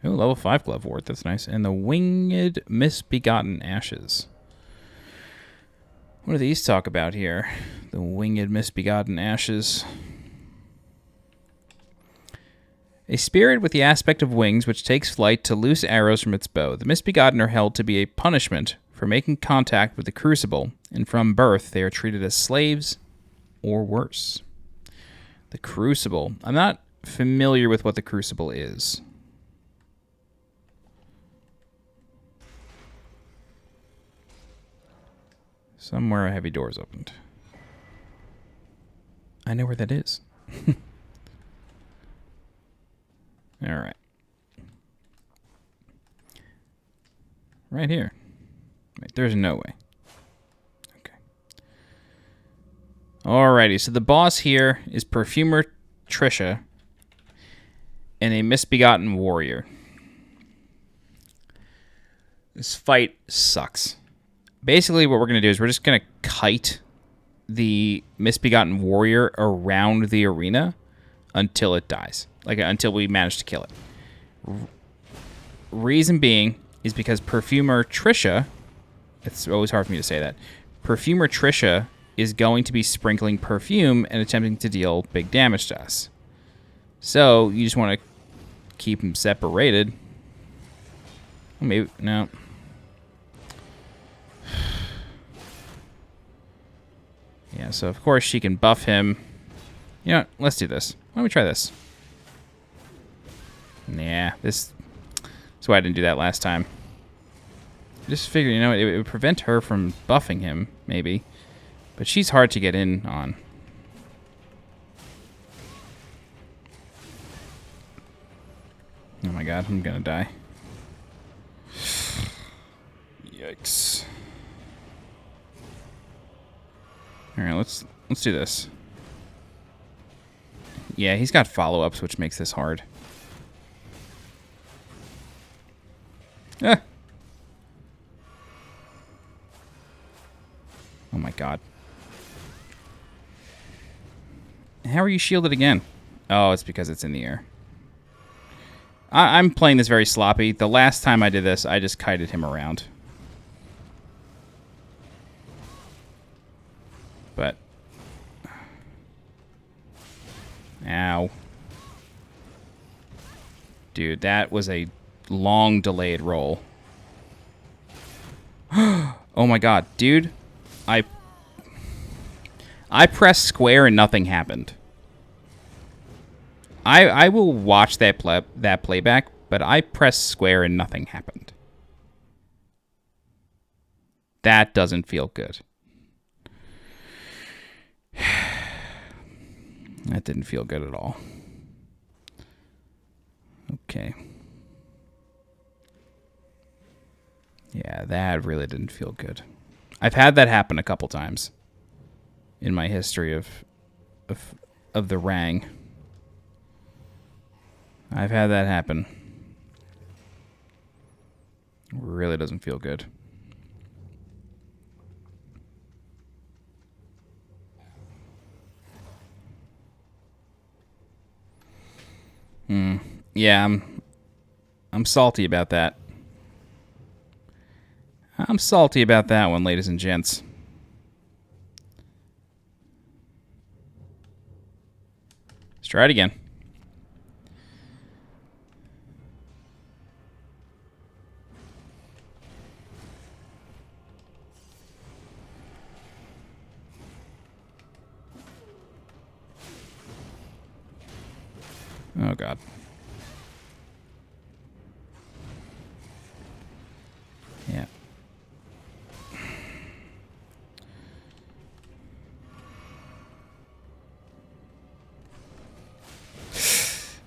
Oh, level 5 glove ward. That's nice. And the winged misbegotten ashes. What do these talk about here? The winged misbegotten ashes. A spirit with the aspect of wings which takes flight to loose arrows from its bow. The misbegotten are held to be a punishment for making contact with the crucible, and from birth they are treated as slaves or worse. The crucible. I'm not familiar with what the crucible is. Somewhere a heavy door is opened. I know where that is. Alright. Right here. Wait, there's no way. Okay. Alrighty, so the boss here is Perfumer Tricia and a misbegotten warrior. This fight sucks. Basically, what we're going to do is we're just going to kite the misbegotten warrior around the arena until it dies. Like, until we manage to kill it. Reason being is because Perfumer Tricia... It's always hard for me to say that. Perfumer Tricia is going to be sprinkling perfume and attempting to deal big damage to us. So, you just want to keep them separated. Maybe... No... Yeah, so of course she can buff him. You know what? Let's do this. Why don't we try this? Nah, that's why I didn't do that last time. I just figured, you know, it would prevent her from buffing him, maybe. But she's hard to get in on. Oh my god, I'm gonna die. Yikes. All right, let's do this. Yeah, he's got follow-ups, which makes this hard. Ah. Oh my god. How are you shielded again? Oh, it's because it's in the air. I'm playing this very sloppy. The last time I did this, I just kited him around. But... Ow. Dude, that was a long delayed roll. Oh my god, dude. I pressed square and nothing happened. I will watch that playback, but I pressed square and nothing happened. That doesn't feel good. That didn't feel good at all. Okay. Yeah, that really didn't feel good. I've had that happen a couple times in my history of the Rang. I've had that happen. Really doesn't feel good. Yeah, I'm salty about that. I'm salty about that one, ladies and gents. Let's try it again. Oh, God. Yeah.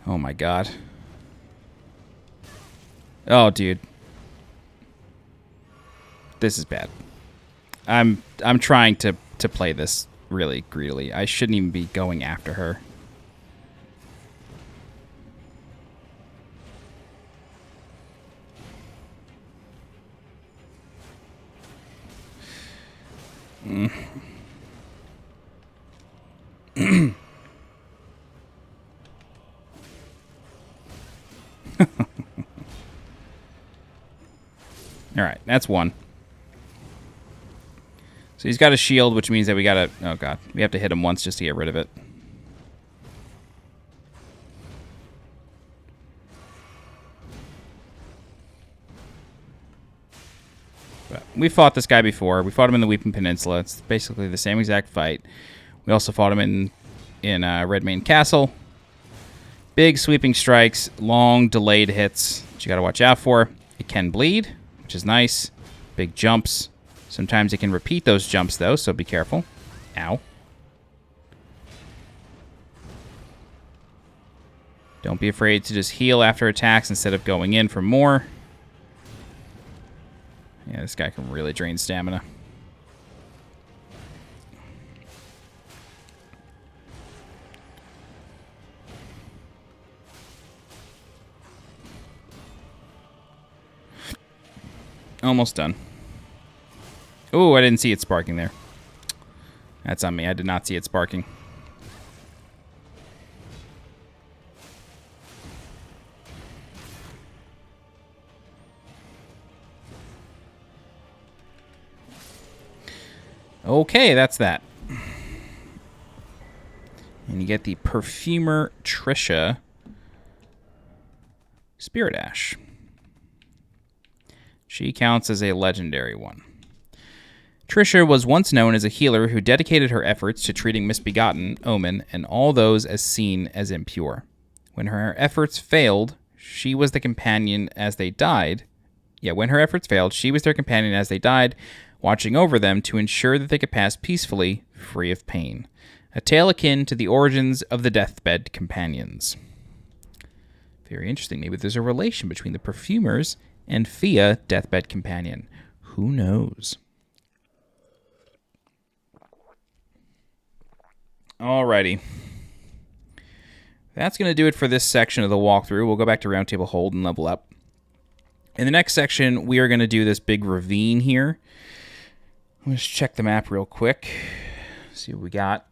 Oh, my God. Oh, dude. This is bad. I'm trying to play this really greedily. I shouldn't even be going after her. Alright, that's one. So he's got a shield, which means that we gotta... Oh, God. We have to hit him once just to get rid of it. But we fought this guy before. We fought him in the Weeping Peninsula. It's basically the same exact fight. We also fought him in Redmane Castle. Big sweeping strikes, long delayed hits that you gotta watch out for. It can bleed, which is nice. Big jumps. Sometimes it can repeat those jumps, though, so be careful. Ow. Don't be afraid to just heal after attacks instead of going in for more. Yeah, this guy can really drain stamina. Almost done. Oh, I didn't see it sparking there. That's on me. I did not see it sparking. Okay, that's that. And you get the Perfumer Tricia Spirit Ash. She counts as a legendary one. Tricia was once known as a healer who dedicated her efforts to treating Misbegotten, Omen, and all those as seen as impure. When her efforts failed, she was the companion as they died. Yeah, when her efforts failed, she was their companion as they died, watching over them to ensure that they could pass peacefully, free of pain. A tale akin to the origins of the Deathbed Companions. Very interesting. Maybe there's a relation between the Perfumers and Fia, Deathbed Companion. Who knows? Alrighty. That's going to do it for this section of the walkthrough. We'll go back to Roundtable Hold and level up. In the next section, we are going to do this big ravine here. Let's check the map real quick. See what we got.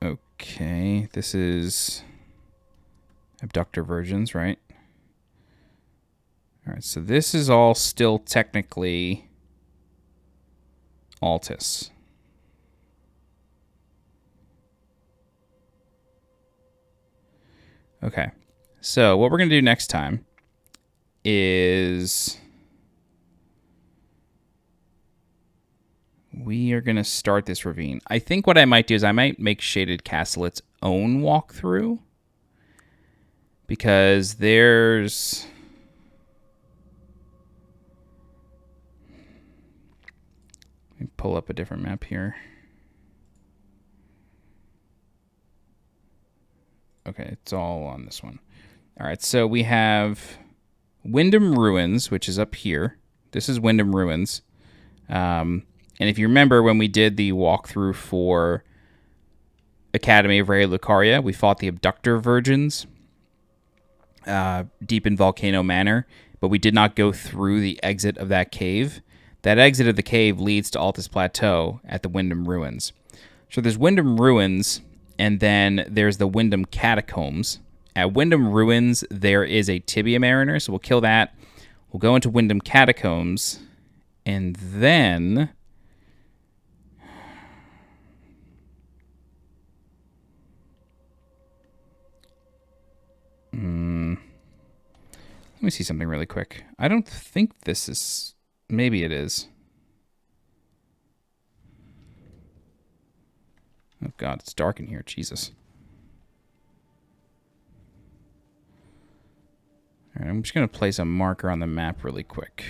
Okay, this is Abductor Virgins, right? Alright, so this is all still technically Altus. Okay, so what we're going to do next time is we are going to start this ravine. I think what I might do is I might make Shaded Castle its own walkthrough, because there's... Let me pull up a different map here. Okay, it's all on this one. All right, so we have Windham Ruins, which is up here. This is Windham Ruins. And if you remember when we did the walkthrough for Academy of Ray Lucaria, we fought the Abductor Virgins deep in Volcano Manor, but we did not go through the exit of that cave. That exit of the cave leads to Altus Plateau at the Windham Ruins. So there's Windham Ruins, and then there's the Windham Catacombs. At Windham Ruins, there is a Tibia Mariner, so we'll kill that. We'll go into Windham Catacombs, and then... Let me see something really quick. I don't think this is... Maybe it is. Oh god, it's dark in here. Jesus. Alright, I'm just going to place a marker on the map really quick.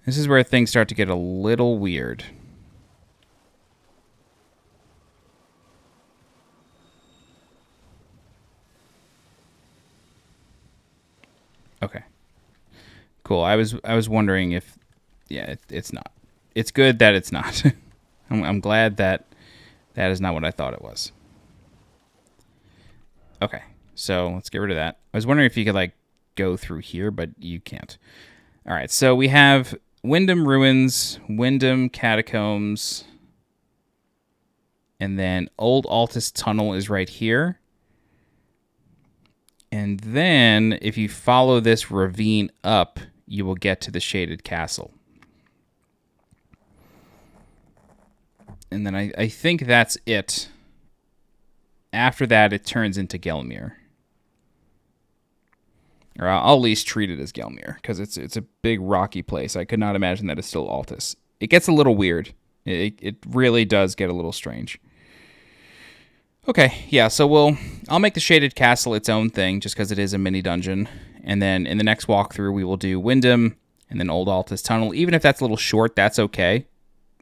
This is where things start to get a little weird. Okay. Cool. I was wondering if... Yeah, it's not. It's good that it's not. I'm glad that that is not what I thought it was. Okay. So let's get rid of that. I was wondering if you could, like, go through here, but you can't. All right. So we have Windham Ruins, Windham Catacombs, and then Old Altus Tunnel is right here. And then, if you follow this ravine up, you will get to the Shaded Castle. And then I think that's it. After that, it turns into Gelmir. Or I'll at least treat it as Gelmir, because it's a big rocky place. I could not imagine that it's still Altus. It gets a little weird. It really does get a little strange. Okay, yeah, so I'll make the Shaded Castle its own thing, just because it is a mini dungeon. And then in the next walkthrough, we will do Windham, and then Old Altus Tunnel. Even if that's a little short, that's okay.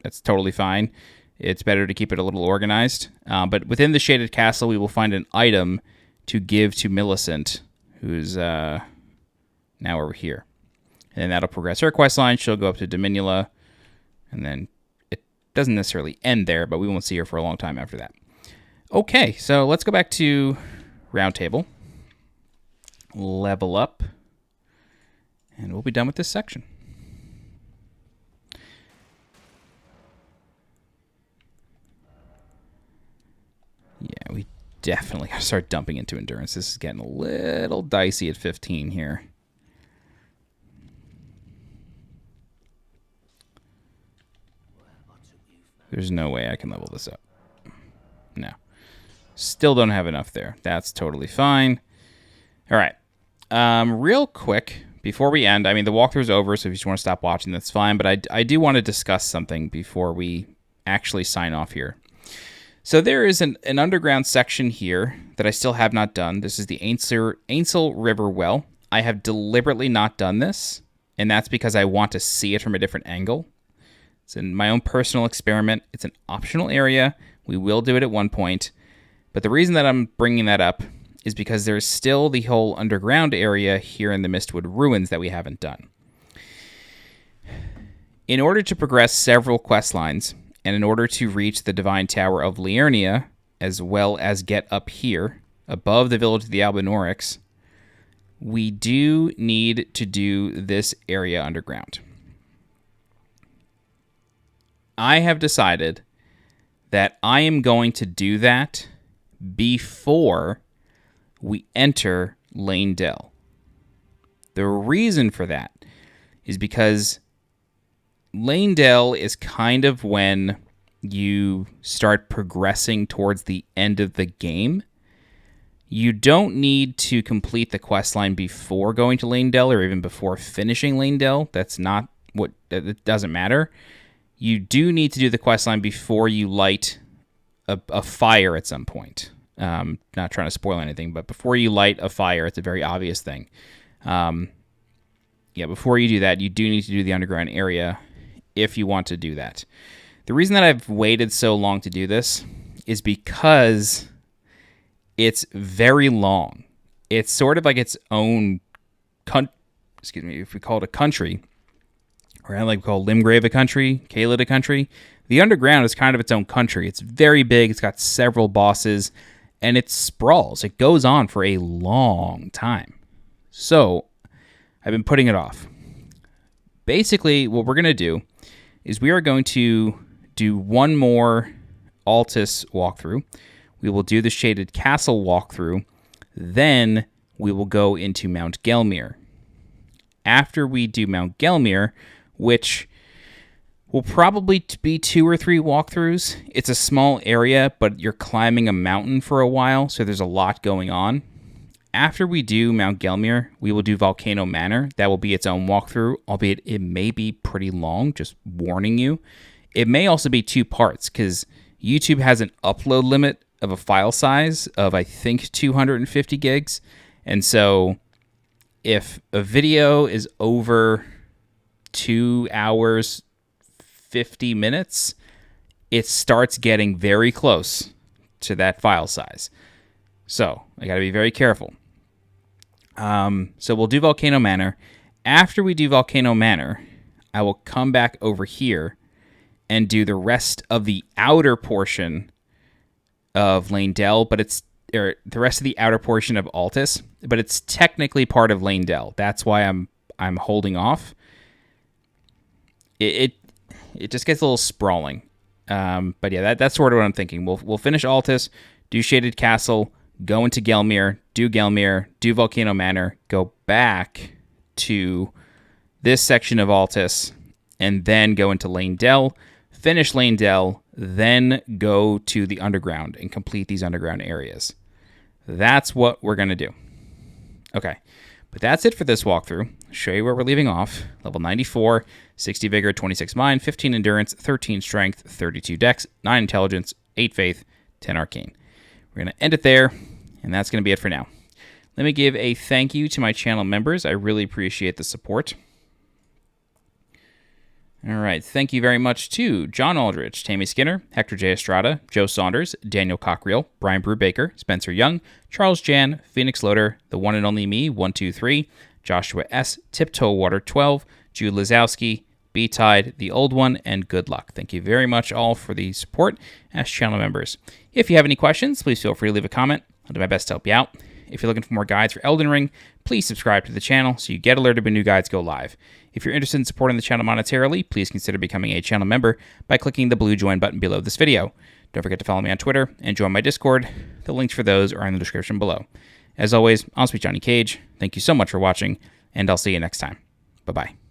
That's totally fine. It's better to keep it a little organized. But within the Shaded Castle, we will find an item to give to Millicent, who's now over here. And then that'll progress her quest line. She'll go up to Dominula, and then it doesn't necessarily end there, but we won't see her for a long time after that. Okay, so let's go back to Roundtable, level up, and we'll be done with this section. Yeah, we definitely got to start dumping into endurance. This is getting a little dicey at 15 here. There's no way I can level this up. No. Still don't have enough there. That's totally fine. All right. Real quick, before we end, I mean, the walkthrough's over, so if you just want to stop watching, that's fine. But I do want to discuss something before we actually sign off here. So there is an underground section here that I still have not done. This is the Ainsel River Well. I have deliberately not done this, and that's because I want to see it from a different angle. It's in my own personal experiment. It's an optional area. We will do it at one point. But the reason that I'm bringing that up is because there's still the whole underground area here in the Mistwood Ruins that we haven't done. In order to progress several quest lines, and in order to reach the Divine Tower of Liurnia, as well as get up here, above the Village of the Albinaurics, we do need to do this area underground. I have decided that I am going to do that before we enter Lane Dell. The reason for that is because Lane Dell is kind of when you start progressing towards the end of the game. You don't need to complete the questline before going to Lane Dell or even before finishing Lane Dell. That's not what, it doesn't matter. You do need to do the questline before you light a fire at some point. Not trying to spoil anything, but before you light a fire, it's a very obvious thing. Before you do that, you do need to do the underground area if you want to do that. The reason that I've waited so long to do this is because it's very long. It's sort of like its own if we call it a country, or I like to call Limgrave a country, Caelid a country. The underground is kind of its own country. It's very big. It's got several bosses, and it sprawls. It goes on for a long time. So I've been putting it off. Basically, what we're going to do is we are going to do one more Altus walkthrough. We will do the Shaded Castle walkthrough. Then we will go into Mount Gelmir. After we do Mount Gelmir, which will probably be 2 or 3 walkthroughs. It's a small area, but you're climbing a mountain for a while, so there's a lot going on. After we do Mount Gelmir, we will do Volcano Manor. That will be its own walkthrough, albeit it may be pretty long, just warning you. It may also be 2 parts, because YouTube has an upload limit of a file size of, I think, 250 gigs. And so if a video is over 2 hours, 50 minutes, it starts getting very close to that file size. So I got to be very careful. So we'll do Volcano Manor. After we do Volcano Manor, I will come back over here and do the rest of the outer portion of Lane Dell, but the rest of the outer portion of Altus, but it's technically part of Lane Dell. That's why I'm holding off. It just gets a little sprawling. But yeah, that's sort of what I'm thinking. We'll finish Altus, do Shaded Castle, go into Gelmir, do Volcano Manor, go back to this section of Altus, and then go into Lane Dell, finish Lane Dell, then go to the underground and complete these underground areas. That's what we're going to do. Okay, but that's it for this walkthrough. I'll show you where we're leaving off. Level 94, 60 Vigor, 26 Mind, 15 Endurance, 13 Strength, 32 Dex, 9 Intelligence, 8 Faith, 10 Arcane. We're going to end it there, and that's going to be it for now. Let me give a thank you to my channel members. I really appreciate the support. All right, thank you very much to John Aldridge, Tammy Skinner, Hector J. Estrada, Joe Saunders, Daniel Cockriel, Brian Brubaker, Spencer Young, Charles Jan, Phoenix Loader, The One and Only Me, 123, Joshua S., Tiptoe Water 12, Jude Lazowski, B-Tide, The Old One, and Good Luck. Thank you very much all for the support as channel members. If you have any questions, please feel free to leave a comment. I'll do my best to help you out. If you're looking for more guides for Elden Ring, please subscribe to the channel so you get alerted when new guides go live. If you're interested in supporting the channel monetarily, please consider becoming a channel member by clicking the blue join button below this video. Don't forget to follow me on Twitter and join my Discord. The links for those are in the description below. As always, I'm SweetJohnnyCage. Thank you so much for watching, and I'll see you next time. Bye-bye.